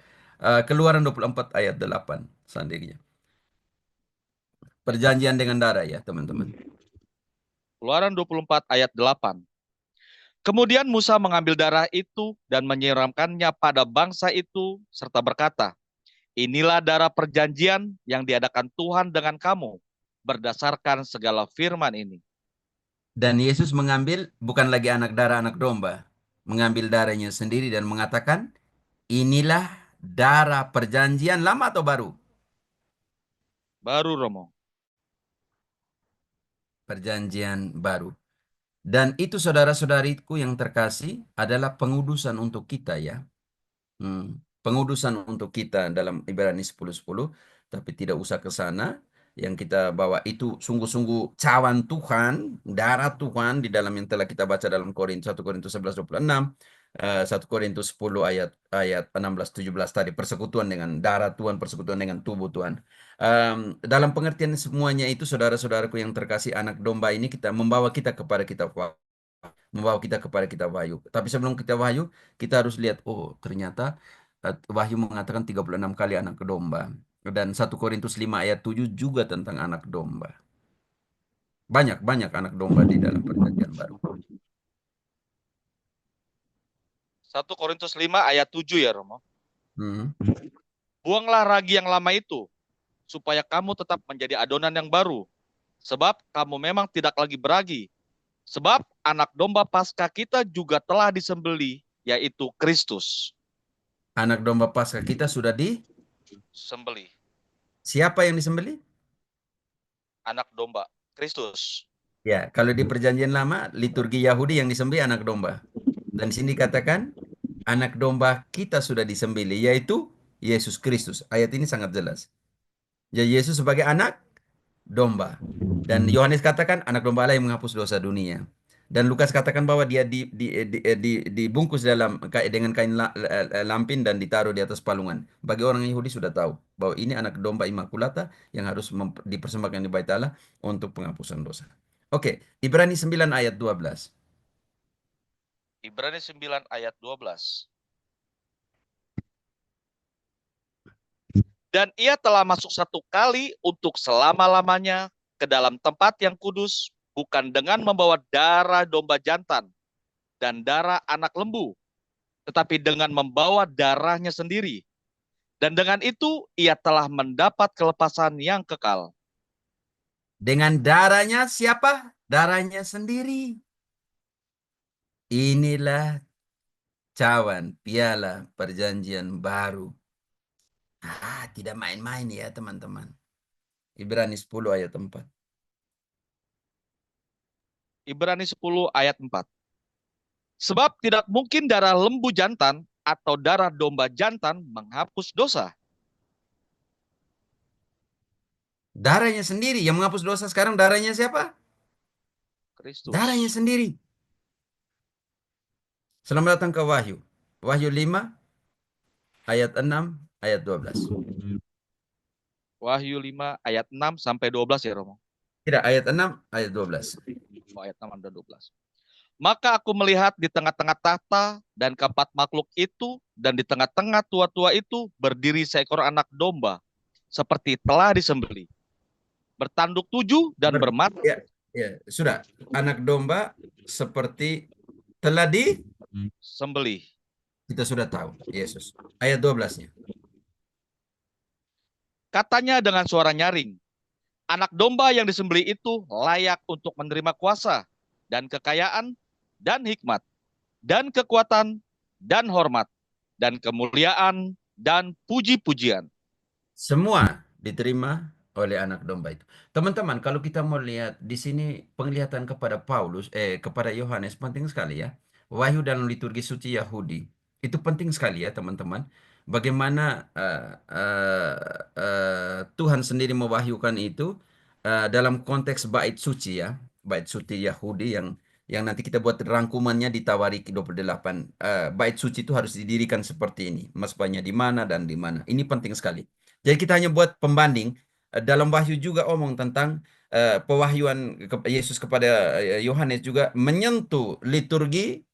A: Keluaran 24 ayat 8 seandainya. Perjanjian dengan darah ya teman-teman.
C: Keluaran 24 ayat 8. Kemudian Musa mengambil darah itu dan menyiramkannya pada bangsa itu serta berkata, inilah darah perjanjian yang diadakan Tuhan dengan kamu berdasarkan segala firman ini.
A: Dan Yesus mengambil bukan lagi anak darah anak domba. Mengambil darahnya sendiri dan mengatakan, inilah darah perjanjian lama atau baru?
C: Baru Romo.
A: Perjanjian baru. Dan itu saudara-saudariku yang terkasih adalah pengudusan untuk kita ya. Pengudusan untuk kita dalam Ibrani 10:10, tapi tidak usah ke sana. Yang kita bawa itu sungguh-sungguh cawan Tuhan, darah Tuhan di dalam yang telah kita baca dalam 1 Korintus 11:26, 1 Korintus 10 ayat 16-17 tadi, persekutuan dengan darah Tuhan, persekutuan dengan tubuh Tuhan. Dalam pengertian semuanya itu saudara-saudaraku yang terkasih, anak domba ini membawa kita kepada kitab Wahyu. Tapi sebelum kita Wahyu, kita harus lihat, oh ternyata Wahyu mengatakan 36 kali anak domba. Dan 1 Korintus 5 ayat 7 juga tentang anak domba. Banyak-banyak anak domba di dalam perjanjian baru.
C: 1 Korintus 5 ayat 7 ya Romo.
A: Hmm.
C: Buanglah ragi yang lama itu, supaya kamu tetap menjadi adonan yang baru. Sebab kamu memang tidak lagi beragi. Sebab anak domba Paskah kita juga telah disembelih, yaitu Kristus.
A: Anak domba Paskah kita sudah
C: Sembelih.
A: Siapa yang disembelih?
C: Anak domba, Kristus.
A: Ya, kalau di perjanjian lama, liturgi Yahudi yang disembelih anak domba. Dan di sini dikatakan, anak domba kita sudah disembelih, yaitu Yesus Kristus. Ayat ini sangat jelas. Jadi Yesus sebagai anak domba. Dan Yohanes katakan anak domba Allah yang menghapus dosa dunia. Dan Lukas katakan bahwa dia dibungkus dengan kain lampin dan ditaruh di atas palungan. Bagi orang Yahudi sudah tahu bahwa ini anak domba imakulata yang harus dipersembahkan di Bait Allah untuk penghapusan dosa. Oke, Ibrani 9 ayat 12.
C: Ibrani 9 ayat 12. Dan ia telah masuk satu kali untuk selama-lamanya ke dalam tempat yang kudus, bukan dengan membawa darah domba jantan dan darah anak lembu, tetapi dengan membawa darahnya sendiri. Dan dengan itu ia telah mendapat kelepasan yang kekal.
A: Dengan darahnya siapa? Darahnya sendiri. Inilah cawan, piala perjanjian baru. Tidak main-main ya teman-teman. Ibrani 10 ayat 4.
C: Ibrani 10 ayat 4. Sebab tidak mungkin darah lembu jantan atau darah domba jantan menghapus dosa.
A: Darahnya sendiri yang menghapus dosa. Sekarang darahnya siapa? Darahnya
C: Kristus.
A: sendiri. Selamat datang ke Wahyu. Wahyu 5 ayat 6 ayat 12.
C: Wahyu 5 ayat 6 sampai 12 ya Romo.
A: Tidak, ayat 6 ayat 12.
C: Oh, ayat 6 dan 12. Maka aku melihat di tengah-tengah tahta dan keempat makhluk itu dan di tengah-tengah tua-tua itu berdiri seekor anak domba seperti telah disembelih. Bertanduk 7 dan bermata.
A: Ya, ya, sudah. Anak domba seperti telah
C: Sembelih.
A: kita sudah tahu. Yesus. Ayat 12-nya.
C: Katanya dengan suara nyaring, anak domba yang disembelih itu layak untuk menerima kuasa dan kekayaan dan hikmat dan kekuatan dan hormat dan kemuliaan dan puji-pujian.
A: Semua diterima oleh anak domba itu. Teman-teman, kalau kita mau lihat di sini penglihatan kepada kepada Yohanes penting sekali ya. Wahyu dalam liturgi suci Yahudi itu penting sekali ya, teman-teman. Bagaimana Tuhan sendiri mewahyukan itu dalam konteks bait suci ya, bait suci Yahudi yang nanti kita buat rangkumannya di Tawarik 28. Bait suci itu harus didirikan seperti ini. Mazbahnya di mana dan di mana. Ini penting sekali. Jadi kita hanya buat pembanding. Dalam Wahyu juga omong tentang pewahyuan Yesus kepada Yohanes juga menyentuh liturgi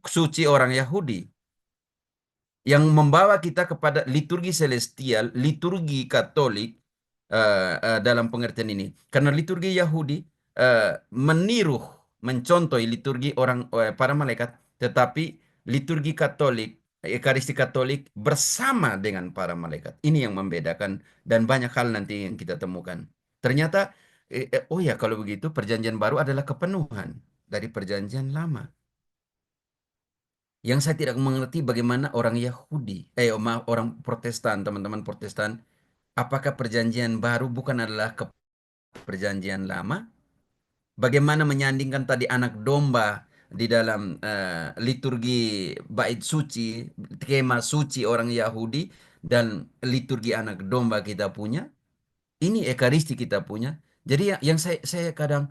A: suci orang Yahudi. Yang membawa kita kepada liturgi celestial, liturgi Katolik dalam pengertian ini. Karena liturgi Yahudi meniru, mencontohi liturgi para malaikat, tetapi liturgi Katolik, Ekaristi Katolik bersama dengan para malaikat. Ini yang membedakan dan banyak hal nanti yang kita temukan. Ternyata, oh ya kalau begitu perjanjian baru adalah kepenuhan dari perjanjian lama. Yang saya tidak mengerti bagaimana orang Yahudi, orang Protestan, teman-teman Protestan, apakah perjanjian baru bukan adalah perjanjian lama? Bagaimana menyandingkan tadi anak domba di dalam liturgi bait suci, kemah suci orang Yahudi, dan liturgi anak domba kita punya? Ini ekaristi kita punya. Jadi yang saya kadang,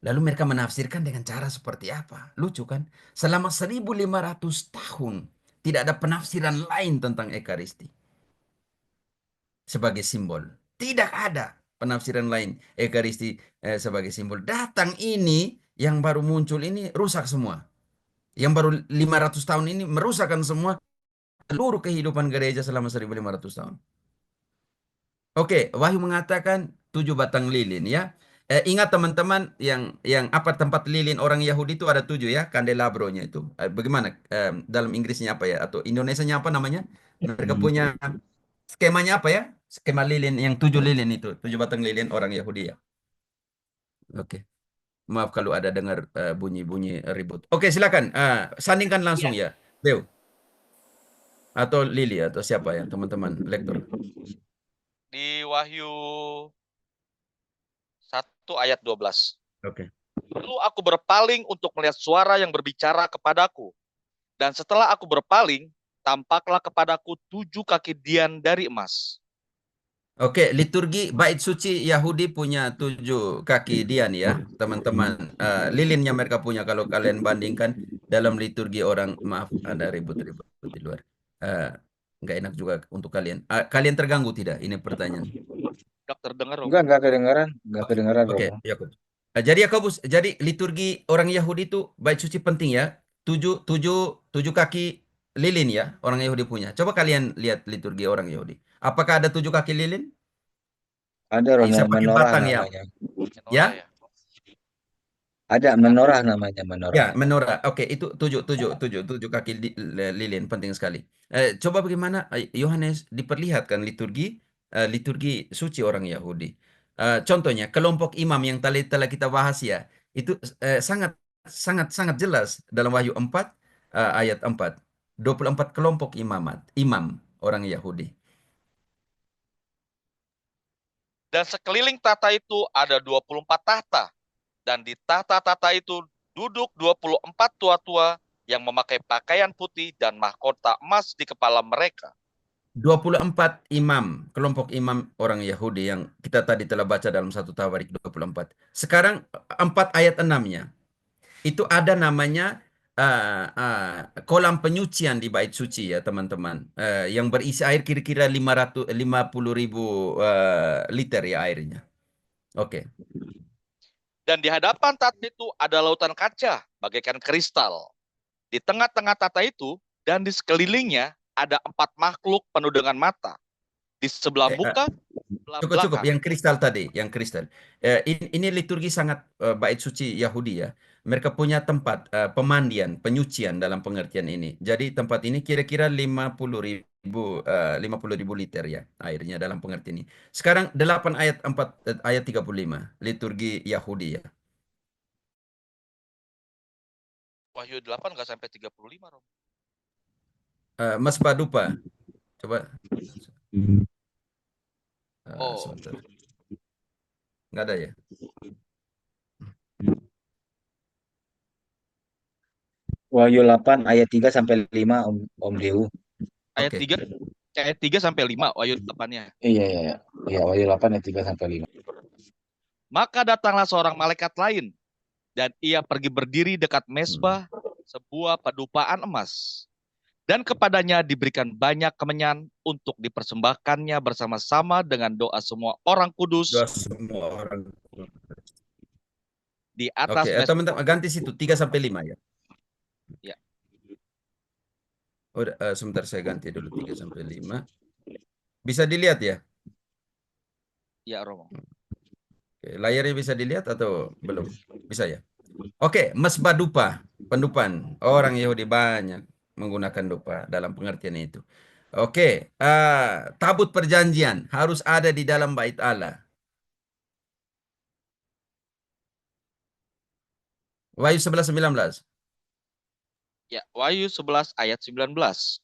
A: lalu mereka menafsirkan dengan cara seperti apa? Lucu kan? Selama 1500 tahun tidak ada penafsiran lain tentang ekaristi sebagai simbol. Tidak ada penafsiran lain ekaristi sebagai simbol. Datang ini yang baru muncul ini rusak semua. Yang baru 500 tahun ini merusakkan semua seluruh kehidupan gereja selama 1500 tahun. Oke, Wahyu mengatakan 7 batang lilin ya. Ingat teman-teman yang apa tempat lilin orang Yahudi itu ada 7 ya, kandelabronya itu. Bagaimana dalam Inggrisnya apa ya atau Indonesianya apa namanya? Mereka punya skemanya apa ya? Skema lilin yang 7 lilin itu, 7 batang lilin orang Yahudi ya. Oke, maaf kalau ada dengar bunyi-bunyi ribut. Oke, silakan sandingkan langsung ya, Leo atau Lili atau siapa ya teman-teman lektor.
C: Di Wahyu 1 ayat 12.
A: Oke.
C: Lalu aku berpaling untuk melihat suara yang berbicara kepadaku. Dan setelah aku berpaling, tampaklah kepadaku 7 kaki dian dari emas.
A: Oke, liturgi bait suci Yahudi punya 7 kaki dian ya, teman-teman. Lilinnya mereka punya kalau kalian bandingkan dalam liturgi orang, maaf ada ribut-ribut di luar. Eh, nggak enak juga untuk kalian. Kalian terganggu tidak? Ini pertanyaan.
C: Dokter dengar, Romo?
D: Enggak kedengaran, enggak
A: Oke,
D: kedengaran,
A: oke,
D: Romo.
A: Yakub. Jadi Yakobus, jadi liturgi orang Yahudi itu bait suci penting ya. Tujuh, tujuh, tujuh kaki lilin ya orang Yahudi punya. Coba kalian lihat liturgi orang Yahudi. Apakah ada tujuh kaki lilin?
D: Ada
A: Bisa pakai
D: menorah
A: batang ya,
D: namanya.
A: ya?
C: Menorah ya.
D: Ada menorah namanya
A: Ya,
D: menorah.
A: menorah. Oke, itu tujuh, tujuh, tujuh, tujuh kaki lilin penting sekali. Coba bagaimana Yohanes diperlihatkan liturgi liturgi suci orang Yahudi. Contohnya kelompok imam yang telah kita bahas ya, itu sangat sangat sangat jelas dalam Wahyu 4 ayat 4. 24 kelompok imam orang Yahudi.
C: Dan sekeliling tahta itu ada 24 tahta. Dan di tahta-tahta itu duduk 24 tua-tua yang memakai pakaian putih dan mahkota emas di kepala mereka.
A: 24 imam, kelompok imam orang Yahudi yang kita tadi telah baca dalam satu Tawarik 24. Sekarang 4 ayat 6-nya. Itu ada namanya kolam penyucian di bait suci ya teman-teman. Yang berisi air kira-kira 550.000 liter ya airnya. Oke.
C: Dan di hadapan tahta itu ada lautan kaca bagaikan kristal. Di tengah-tengah tahta itu dan di sekelilingnya ada 4 makhluk penuh dengan mata. Di sebelah
A: Eh,
C: muka, sebelah
A: Cukup,
C: belakang.
A: yang kristal tadi, yang kristal. Ini liturgi sangat bait suci Yahudi ya. Mereka punya tempat pemandian, penyucian dalam pengertian ini. Jadi tempat ini kira-kira 50.000 liter ya airnya dalam pengertian ini. Sekarang 8 ayat 4 ayat 35 liturgi Yahudi ya.
C: Wahyu 8 nggak sampai 35, Rom.
A: Mesbah dupa. Coba
C: Oh,
A: sebentar. Nggak ada ya.
D: Wahyu 8 ayat 3 sampai 5 Om Dewu.
C: ayat
A: Oke.
C: 3 ayat 3 sampai 5 Wahyu 8-nya.
D: Iya, iya, iya. Iya, Wahyu 8 ayat 3 sampai 5.
C: Maka datanglah seorang malaikat lain dan ia pergi berdiri dekat
A: Hmm.
C: mesbah sebuah padupaan emas. Dan kepadanya diberikan banyak kemenyan untuk dipersembahkannya bersama-sama dengan doa semua orang kudus
A: Doa semua orang.
C: di
A: Oke,
C: atas mesbah.
A: teman-teman ganti situ 3 sampai 5 ya.
C: Ya,
A: Udah, sebentar saya ganti dulu 3 sampai 5. Bisa dilihat ya?
C: ya Romo.
A: Oke, layarnya bisa dilihat atau belum? Bisa ya? Oke, mesbah dupa, pendupan. Orang Yahudi banyak menggunakan dupa dalam pengertian itu. Oke, tabut perjanjian harus ada di dalam bait Allah. Wahyu 11:19.
C: Ya, Wahyu 11 ayat 19.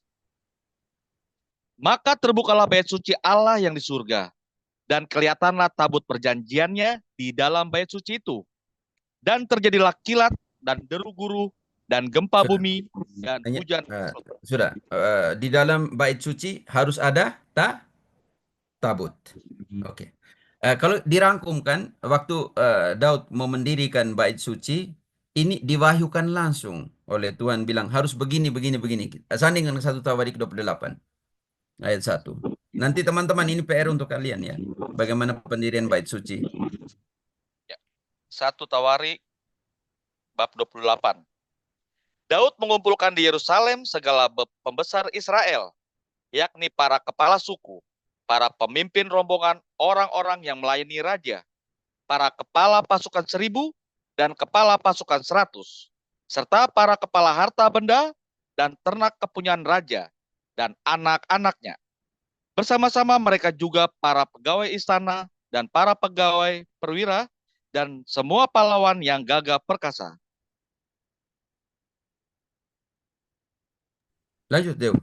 C: Maka terbukalah bait suci Allah yang di surga, dan kelihatanlah tabut perjanjiannya di dalam bait suci itu. Dan terjadilah kilat dan deru guru dan gempa
A: Sudah.
C: bumi dan
A: Hanya,
C: hujan.
A: sudah. Di dalam bait suci harus ada tabut. Oke. Kalau dirangkumkan, waktu Daud mau mendirikan bait suci, ini diwahyukan langsung oleh Tuhan bilang harus begini, begini, begini. Sanding dengan 1 Tawarik 28 ayat 1. Nanti teman-teman ini PR untuk kalian ya. Bagaimana pendirian bait suci.
C: Ya. 1 Tawarik bab 28. Daud mengumpulkan di Yerusalem segala pembesar Israel, yakni para kepala suku, para pemimpin rombongan orang-orang yang melayani raja, para kepala pasukan 1.000 dan kepala pasukan 100, serta para kepala harta benda dan ternak kepunyaan raja dan anak-anaknya. Bersama-sama mereka juga para pegawai istana dan para pegawai perwira dan semua pahlawan yang gagah perkasa.
A: Lanjut, Dew.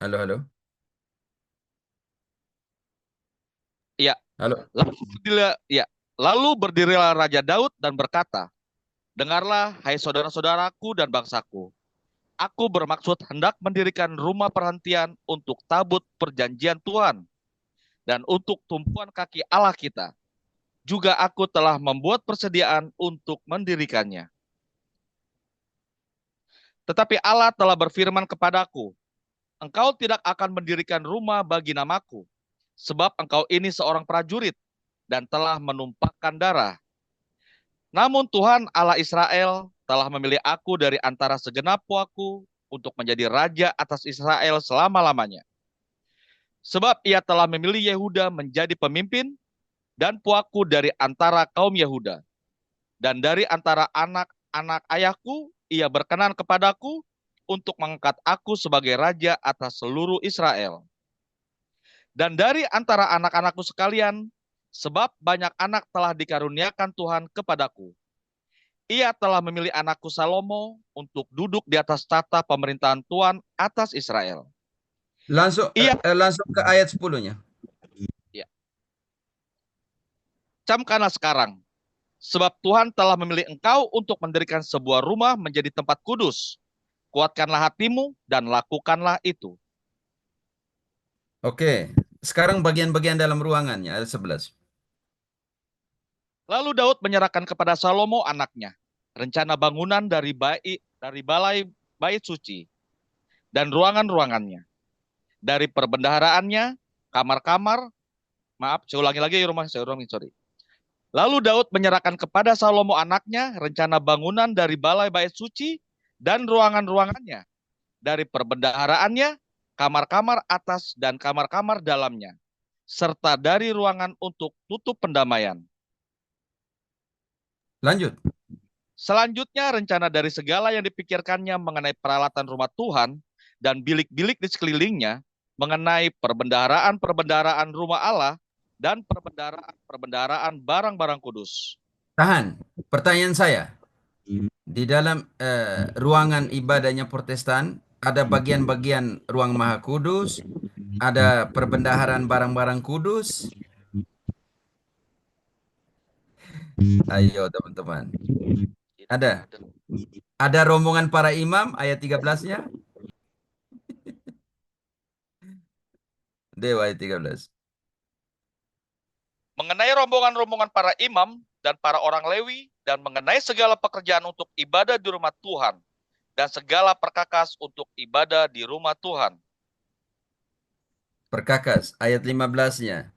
A: Halo, halo.
C: Ya,
A: Halo.
C: lalu berdirilah Raja Daud dan berkata, dengarlah, hai saudara-saudaraku dan bangsaku. Aku bermaksud hendak mendirikan rumah perhentian untuk tabut perjanjian Tuhan dan untuk tumpuan kaki Allah kita. Juga aku telah membuat persediaan untuk mendirikannya. Tetapi Allah telah berfirman kepadaku, engkau tidak akan mendirikan rumah bagi namaku, sebab engkau ini seorang prajurit dan telah menumpahkan darah. Namun Tuhan Allah Israel telah memilih aku dari antara segenap puaku untuk menjadi raja atas Israel selama-lamanya. Sebab ia telah memilih Yehuda menjadi pemimpin dan puaku dari antara kaum Yehuda. Dan dari antara anak-anak ayahku, ia berkenan kepadaku untuk mengangkat aku sebagai raja atas seluruh Israel. Dan dari antara anak-anakku sekalian, sebab banyak anak telah dikaruniakan Tuhan kepadaku. Ia telah memilih anakku Salomo untuk duduk di atas tata pemerintahan Tuhan atas Israel.
A: Langsung
C: Ia
A: langsung ke ayat 10-nya.
C: ya, camkanlah sekarang, sebab Tuhan telah memilih engkau untuk mendirikan sebuah rumah menjadi tempat kudus. Kuatkanlah hatimu dan lakukanlah itu.
A: Oke, sekarang bagian-bagian dalam ruangannya, ayat 11.
C: Lalu Daud menyerahkan kepada Salomo anaknya rencana bangunan dari balai bait suci dan ruangan-ruangannya, dari perbendaharaannya, kamar-kamar, saya ulangi, sorry. Lalu Daud menyerahkan kepada Salomo anaknya rencana bangunan dari balai bait suci dan ruangan-ruangannya, dari perbendaharaannya, kamar-kamar atas dan kamar-kamar dalamnya, serta dari ruangan untuk tutup pendamaian.
A: Lanjut.
C: Selanjutnya rencana dari segala yang dipikirkannya mengenai peralatan rumah Tuhan dan bilik-bilik di sekelilingnya, mengenai perbendaharaan-perbendaharaan rumah Allah dan perbendaharaan barang-barang kudus.
A: Tahan. Pertanyaan saya, di dalam ruangan ibadahnya Protestan, ada bagian-bagian ruang Maha Kudus, ada perbendaharaan barang-barang kudus. Ayo teman-teman. Ada. Ada rombongan para imam, ayat 13-nya. Dewa ayat 13.
C: Mengenai rombongan-rombongan para imam dan para orang Lewi, dan mengenai segala pekerjaan untuk ibadah di rumah Tuhan, dan segala perkakas untuk ibadah di rumah Tuhan.
A: Perkakas, ayat 15-nya.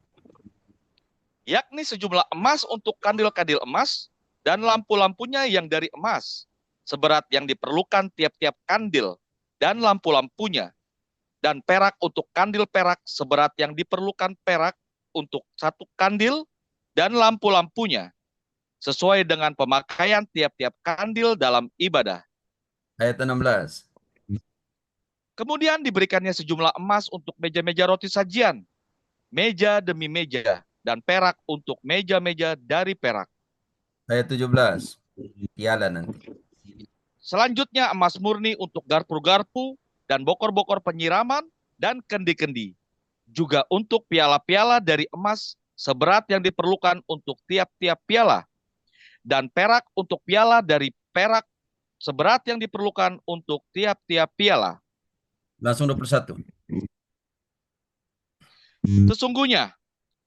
C: Yakni sejumlah emas untuk kandil-kandil emas, dan lampu-lampunya yang dari emas, seberat yang diperlukan tiap-tiap kandil, dan lampu-lampunya, dan perak untuk kandil perak, seberat yang diperlukan perak untuk satu kandil, dan lampu-lampunya, sesuai dengan pemakaian tiap-tiap kandil dalam ibadah.
A: Ayat 16.
C: Kemudian diberikannya sejumlah emas untuk meja-meja roti sajian, meja demi meja, dan perak untuk meja-meja dari perak.
A: Ayat 17. Piala nanti.
C: Selanjutnya emas murni untuk garpu-garpu dan bokor-bokor penyiraman dan kendi-kendi. Juga untuk piala-piala dari emas seberat yang diperlukan untuk tiap-tiap piala. Dan perak untuk piala dari perak seberat yang diperlukan untuk tiap-tiap piala.
A: Langsung 21.
C: Sesungguhnya,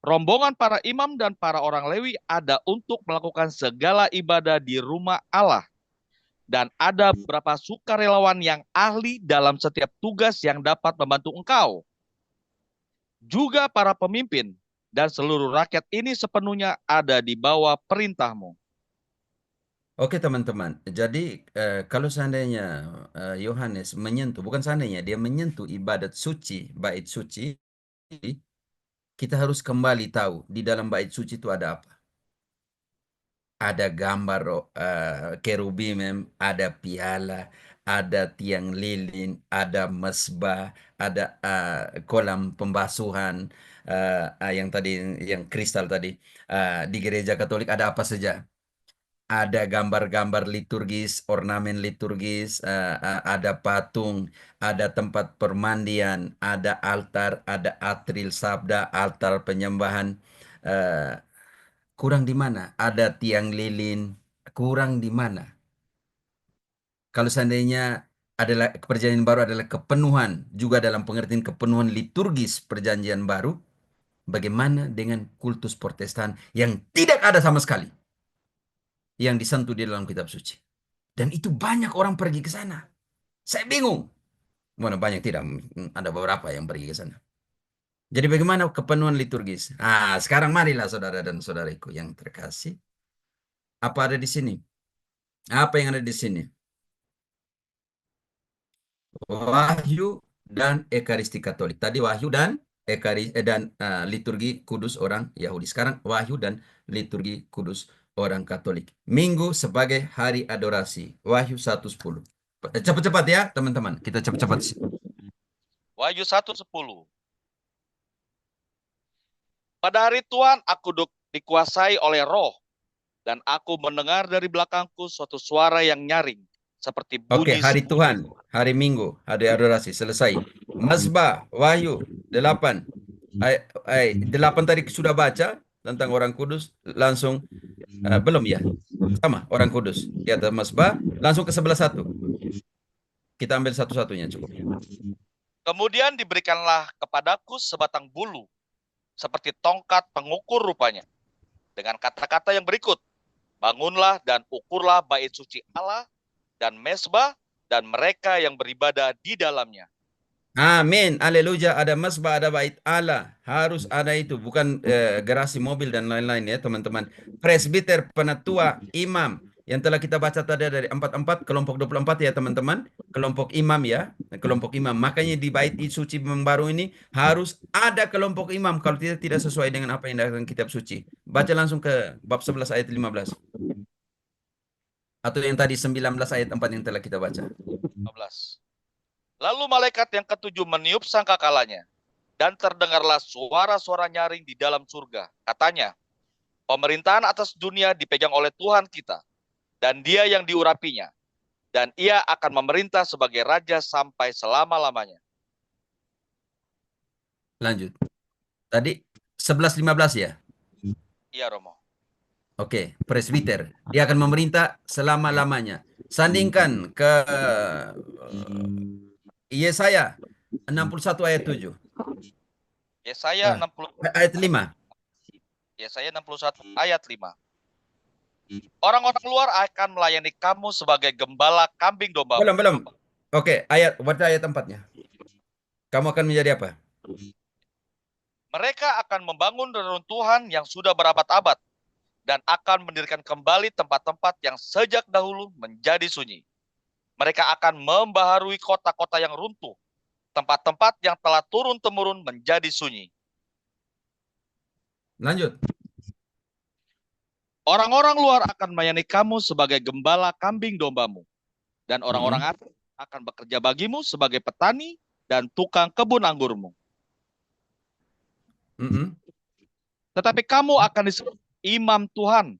C: rombongan para imam dan para orang Lewi ada untuk melakukan segala ibadah di rumah Allah. Dan ada beberapa sukarelawan yang ahli dalam setiap tugas yang dapat membantu engkau. Juga para pemimpin dan seluruh rakyat ini sepenuhnya ada di bawah perintahmu.
A: Oke teman-teman, jadi kalau seandainya Yohanes menyentuh, bukan seandainya, dia menyentuh ibadat suci, bait suci, kita harus kembali tahu di dalam bait suci itu ada apa. Ada gambar kerubim, ada piala, ada tiang lilin, ada mesbah, ada kolam pembasuhan, yang tadi, yang kristal tadi. Di gereja Katolik ada apa saja? Ada gambar-gambar liturgis, ornamen liturgis, ada patung, ada tempat permandian, ada altar, ada atril sabda, altar penyembahan. eh, Kurang di mana? Ada tiang lilin, kurang di mana? Kalau seandainya adalah perjanjian baru adalah kepenuhan, juga dalam pengertian kepenuhan liturgis perjanjian baru, bagaimana dengan kultus Protestan yang tidak ada sama sekali yang disentuh di dalam kitab suci? Dan itu banyak orang pergi ke sana. Saya bingung. Mana banyak tidak, ada beberapa yang pergi ke sana. Jadi bagaimana kepenuhan liturgis? Sekarang marilah saudara dan saudariku yang terkasih. Apa ada di sini? Apa yang ada di sini? Wahyu dan Ekaristi Katolik. Tadi Wahyu dan liturgi kudus orang Yahudi. Sekarang Wahyu dan liturgi kudus orang Katolik. Minggu sebagai hari adorasi. Wahyu 1:10. Cepat-cepat ya, teman-teman. Kita cepat-cepat.
C: Wahyu 1:10. Pada hari Tuhan aku dikuasai oleh roh, dan aku mendengar dari belakangku suatu suara yang nyaring, seperti
A: Oke,
C: bunyi
A: hari Tuhan, hari Minggu, hari adorasi, selesai. Mazbah, Wahyu, 8. 8 tadi sudah baca tentang orang kudus, langsung belum ya? Sama, orang kudus. Di atas Mazbah, langsung ke sebelah satu. Kita ambil satu-satunya cukup.
C: Kemudian diberikanlah kepadaku sebatang bulu, seperti tongkat pengukur rupanya, dengan kata-kata yang berikut: bangunlah dan ukurlah bait suci Allah dan mesbah dan mereka yang beribadah di dalamnya.
A: Amin, haleluya. Ada mazbah, ada bait Allah. Harus ada itu, bukan garasi mobil dan lain-lain ya teman-teman. Presbiter, penatua, imam. Yang telah kita baca tadi dari 44, kelompok 24 ya teman-teman. Kelompok imam ya, kelompok imam. Makanya di bait suci yang baru ini harus ada kelompok imam. Kalau tidak sesuai dengan apa yang dalam kitab suci. Baca langsung ke bab 11 ayat 15. Atau yang tadi 19 ayat 4 yang telah kita baca.
C: 15. Lalu malaikat yang ketujuh meniup sangkakalanya, dan terdengarlah suara-suara nyaring di dalam surga. Katanya, pemerintahan atas dunia dipegang oleh Tuhan kita, dan Dia yang diurapinya, dan Ia akan memerintah sebagai raja sampai selama-lamanya.
A: Lanjut. Tadi 11-15 ya?
C: Iya, Romo.
A: Oke, presbiter. Dia akan memerintah selama-lamanya. Sandingkan ke Yesaya 61 ayat 7.
C: Yesaya
A: Ah,
C: 60,
A: ayat 5.
C: Yesaya 61 ayat 5. Orang-orang luar akan melayani kamu sebagai gembala kambing dombamu.
A: Belum. Oke, baca ayat 4-nya. Kamu akan menjadi apa?
C: Mereka akan membangun reruntuhan yang sudah berabad-abad, dan akan mendirikan kembali tempat-tempat yang sejak dahulu menjadi sunyi. Mereka akan membaharui kota-kota yang runtuh, tempat-tempat yang telah turun-temurun menjadi sunyi.
A: Lanjut.
C: Orang-orang luar akan melayani kamu sebagai gembala kambing dombamu, dan orang-orang asing akan bekerja bagimu sebagai petani dan tukang kebun anggurmu. Tetapi kamu akan disebut imam Tuhan,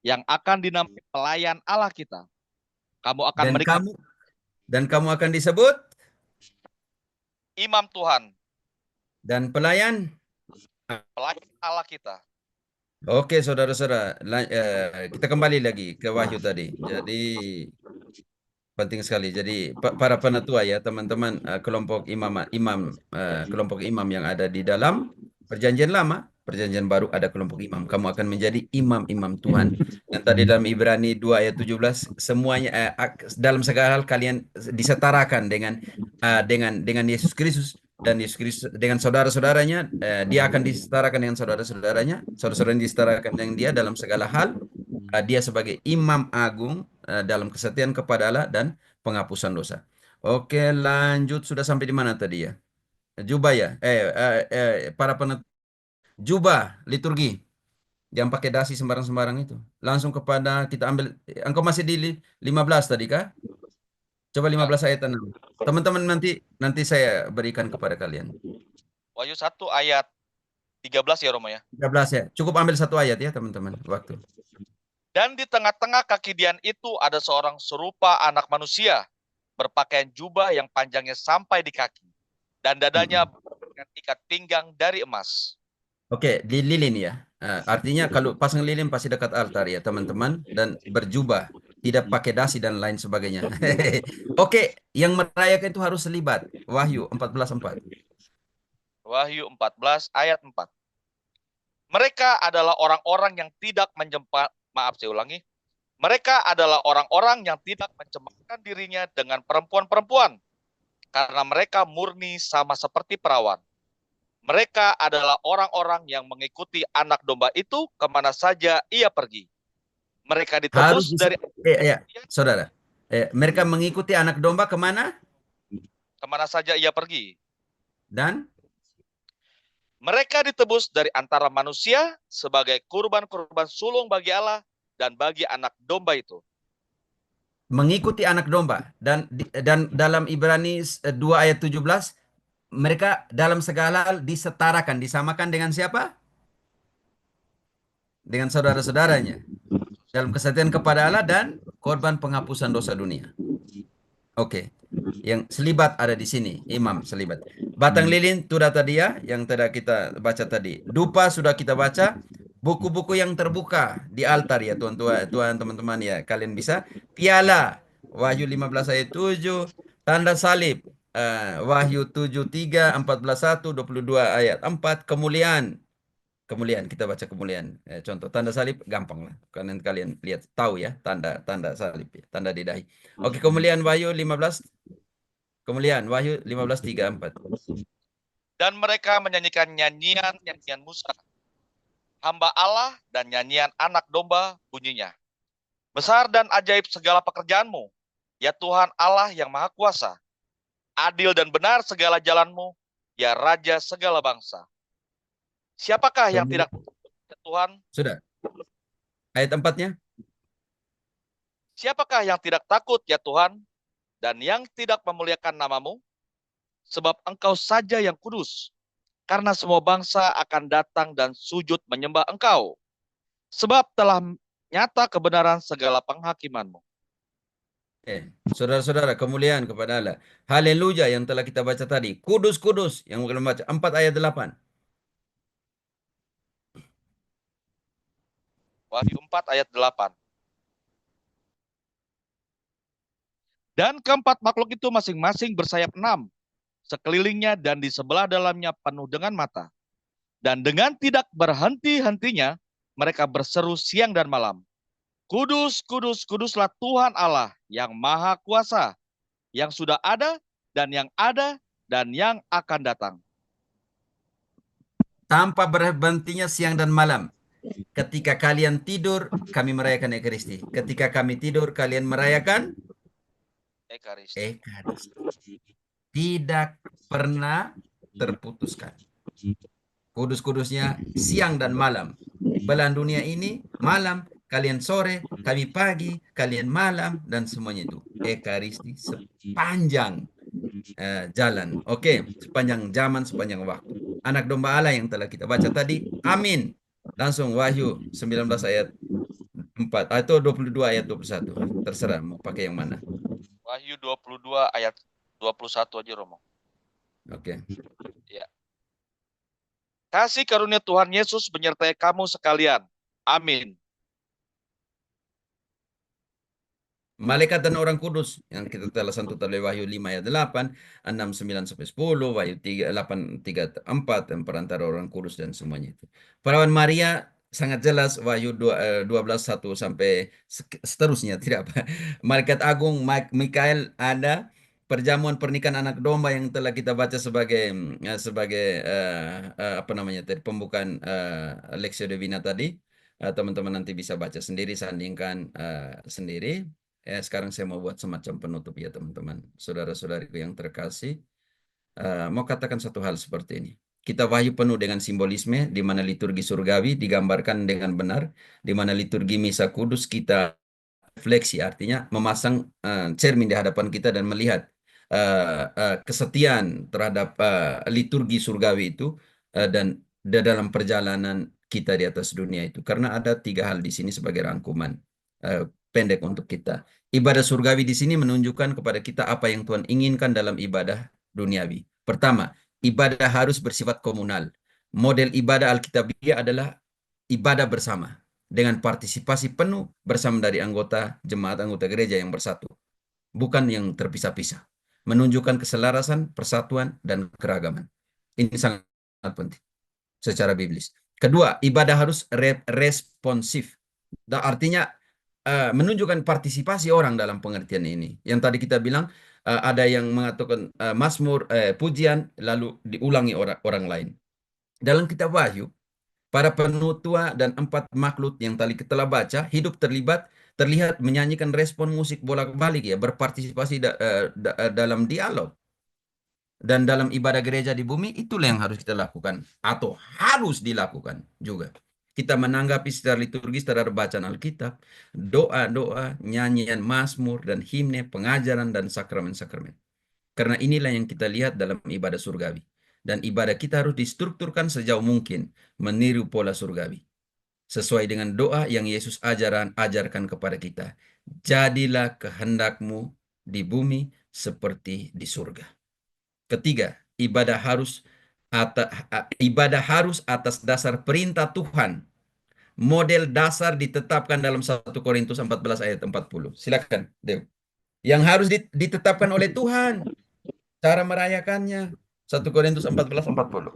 C: yang akan dinamai pelayan Allah kita. Kamu akan menikmati
A: Dan kamu akan disebut
C: imam Tuhan
A: dan pelayan.
C: Allah kita.
A: Oke, saudara-saudara, kita kembali lagi ke Wahyu tadi. Jadi penting sekali. Jadi para penatua ya, teman-teman, kelompok kelompok imam yang ada di dalam Perjanjian Lama, Perjanjian Baru ada kelompok imam. Kamu akan menjadi imam-imam Tuhan. Dan tadi dalam Ibrani 2 ayat 17, semuanya dalam segala hal kalian disetarakan dengan Yesus Kristus, dan Yesus Kristus dengan saudara-saudaranya, dia akan disetarakan dengan saudara-saudaranya, saudara-saudaranya disetarakan dengan dia dalam segala hal. Dia sebagai imam agung dalam kesetiaan kepada Allah dan penghapusan dosa. Oke, lanjut. Sudah sampai di mana tadi ya? Jubah ya? Para jubah liturgi. Jangan pakai dasi sembarang-sembarang itu. Langsung kepada kita ambil. Engkau masih di 15 tadi kah? Coba 15 ayat 6. Teman-teman, nanti saya berikan kepada kalian.
C: Wahyu 1 ayat 13 ya Romo ya.
A: 13 ya. Cukup ambil satu ayat ya teman-teman. Waktu.
C: Dan di tengah-tengah kaki Dian itu ada seorang serupa anak manusia, berpakaian jubah yang panjangnya sampai di kaki, dan dadanya dengan ikat pinggang dari emas.
A: Oke, di lilin ya. Artinya kalau pasang lilin pasti dekat altar ya teman-teman, dan berjubah, tidak pakai dasi dan lain sebagainya. Oke, yang merayakan itu harus terlibat. Wahyu 14:4.
C: Wahyu 14 ayat 4. Mereka adalah orang-orang yang tidak Mereka adalah orang-orang yang tidak mencemarkan dirinya dengan perempuan-perempuan, karena mereka murni sama seperti perawan. Mereka adalah orang-orang yang mengikuti anak domba itu kemana saja ia pergi. Mereka
A: Harus
C: ditebus dari
A: ya, saudara. Mereka mengikuti anak domba kemana?
C: kemana saja ia pergi.
A: Dan
C: Mereka ditebus dari antara manusia sebagai kurban-kurban sulung bagi Allah dan bagi anak domba itu.
A: mengikuti anak domba. Dan dalam Ibrani 2 ayat 17, mereka dalam segala hal disetarakan, disamakan dengan siapa? Dengan saudara-saudaranya. Dalam kesetiaan kepada Allah dan korban penghapusan dosa dunia. Oke. Yang selibat ada di sini, imam selibat. Batang lilin sudah tadi ya, yang tidak kita baca tadi. Dupa sudah kita baca. Buku-buku yang terbuka di altar ya Tuhan teman-teman ya. Kalian bisa. Piala, Wahyu 15 ayat 7. Tanda salib, Wahyu 7:3, 14:1, 22 ayat 4. Kemuliaan kita baca kemuliaan. Contoh tanda salib gampang lah. Kalian lihat tahu ya tanda salib ya, tanda di dahi. Oke, kemuliaan Wahyu 15. Kemuliaan Wahyu 15:3, 4.
C: Dan mereka menyanyikan nyanyian Musa, hamba Allah, dan nyanyian anak domba bunyinya. Besar dan ajaib segala pekerjaanmu, ya Tuhan Allah yang Maha Kuasa. Adil dan benar segala jalanmu, ya Raja segala bangsa. Siapakah yang tidak takut ya Tuhan?
A: Sudah. Ayat 4-nya.
C: Siapakah yang tidak takut ya Tuhan dan yang tidak memuliakan namamu? Sebab engkau saja yang kudus. Karena semua bangsa akan datang dan sujud menyembah engkau. Sebab telah nyata kebenaran segala penghakimanmu.
A: Saudara-saudara, kemuliaan kepada Allah. Haleluya yang telah kita baca tadi. Kudus, kudus yang kita baca 4 ayat 8.
C: Wahyu 4 ayat 8. Dan keempat makhluk itu masing-masing bersayap 6, sekelilingnya dan di sebelah dalamnya penuh dengan mata. Dan dengan tidak berhenti-hentinya, mereka berseru siang dan malam. Kudus, kudus, kuduslah Tuhan Allah yang Maha Kuasa, yang sudah ada dan yang akan datang.
A: Tanpa berhentinya siang dan malam. Ketika kalian tidur, kami merayakan Ekaristi. Ketika kami tidur, kalian merayakan
C: Ekaristi.
A: Tidak pernah terputuskan. Kudus-kudusnya siang dan malam. Belahan dunia ini malam, kalian sore, kami pagi, kalian malam, dan semuanya itu. Ekaristi sepanjang jalan. Oke, sepanjang zaman, sepanjang waktu. Anak domba Allah yang telah kita baca tadi. Amin. Langsung Wahyu 19 ayat 4 atau 22 ayat 21. Terserah mau pakai yang mana.
C: Wahyu 22 ayat 21 aja Romo.
A: Oke.
C: Ya. Kasih karunia Tuhan Yesus menyertai kamu sekalian. Amin.
A: Malaikat dan orang kudus yang kita telah sentuh dari Wahyu 5 ayat 8, 6, 9 sampai 10, Wahyu 3, 8, 3, 4, dan perantara orang kudus dan semuanya itu. Perawan Maria sangat jelas Wahyu 12, 1 sampai seterusnya. Tidak apa. Malaikat Agung, Mikael ada. Perjamuan pernikahan anak domba yang telah kita baca sebagai apa namanya tadi pembukaan Lectio Divina tadi. Teman-teman nanti bisa baca sendiri, sandingkan sendiri. Sekarang saya mau buat semacam penutup ya teman-teman. Saudara-saudariku yang terkasih, mau katakan satu hal seperti ini. Kita wahyu penuh dengan simbolisme, di mana liturgi surgawi digambarkan dengan benar, di mana liturgi misa kudus kita refleksi, artinya memasang cermin di hadapan kita dan melihat kesetiaan terhadap liturgi surgawi itu dan dalam perjalanan kita di atas dunia itu. Karena ada 3 hal di sini sebagai rangkuman pendek untuk kita. Ibadah surgawi di sini menunjukkan kepada kita apa yang Tuhan inginkan dalam ibadah duniawi. Pertama, ibadah harus bersifat komunal. Model ibadah Alkitabiah adalah ibadah bersama dengan partisipasi penuh bersama dari anggota jemaat, anggota gereja yang bersatu. Bukan yang terpisah-pisah. Menunjukkan keselarasan, persatuan, dan keragaman. Ini sangat penting secara biblis. Kedua, ibadah harus responsif. Artinya menunjukkan partisipasi orang dalam pengertian ini. Yang tadi kita bilang ada yang mengatakan mazmur, pujian, lalu diulangi orang lain. Dalam kitab Wahyu, para penutua dan 4 makhluk yang tadi kita telah baca hidup terlihat menyanyikan respon musik bolak-balik ya, berpartisipasi dalam dialog. Dan dalam ibadah gereja di bumi, itulah yang harus kita lakukan. Atau harus dilakukan juga. Kita menanggapi secara liturgis terhadap bacaan Alkitab, doa-doa, nyanyian mazmur, dan himne, pengajaran, dan sakramen-sakramen. Karena inilah yang kita lihat dalam ibadah surgawi. Dan ibadah kita harus distrukturkan sejauh mungkin, meniru pola surgawi. Sesuai dengan doa yang Yesus ajarkan kepada kita. Jadilah kehendakmu di bumi seperti di surga. Ketiga, ibadah harus atas dasar perintah Tuhan. Model dasar ditetapkan dalam 1 Korintus 14 ayat 40. Silakan, Dew. Yang harus ditetapkan oleh Tuhan. Cara merayakannya. 1 Korintus 14:40.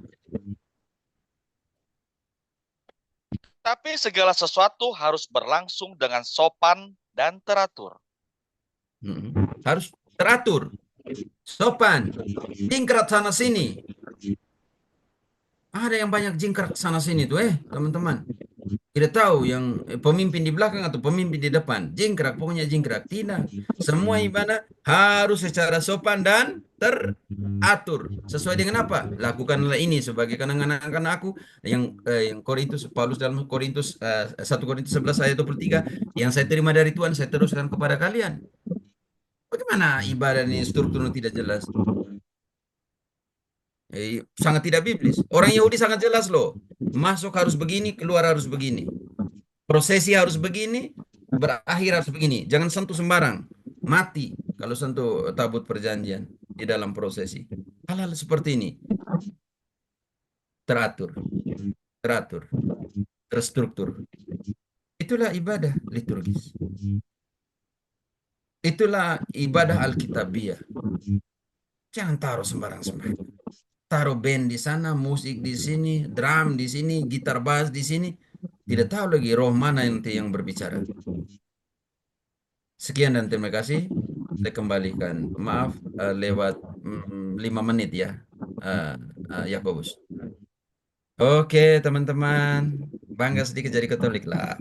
C: Tapi segala sesuatu harus berlangsung dengan sopan dan teratur.
A: Harus teratur. Sopan. Jingkrat sana sini. Ada yang banyak jingkrak sana sini tuh, teman-teman. Tidak tahu yang pemimpin di belakang atau pemimpin di depan. Jingkrak, pokoknya jingkrak. Tidak. Semua ibadah harus secara sopan dan teratur. Sesuai dengan apa? Lakukanlah ini sebagai kenangan aku. Yang Korintus, Paulus dalam Korintus 1 Korintus 11 ayat 23. Yang saya terima dari Tuhan, saya teruskan kepada kalian. Bagaimana ibadah ini strukturnya tidak jelas? Sangat tidak biblis. Orang Yahudi sangat jelas loh. Masuk harus begini, keluar harus begini. Prosesi harus begini, berakhir harus begini. Jangan sentuh sembarang. Mati kalau sentuh tabut perjanjian di dalam prosesi. Hal-hal seperti ini. Teratur. Teratur. Terstruktur. Itulah ibadah liturgis. Itulah ibadah Alkitabiah. Jangan taruh sembarang-sembarang. Taruh band di sana, musik di sini, drum di sini, gitar bass di sini. Tidak tahu lagi roh mana yang berbicara. Sekian dan terima kasih. Saya kembalikan. Maaf lewat 5 menit ya, Yakobus. Oke teman-teman, bangga sedikit jadi Katolik lah.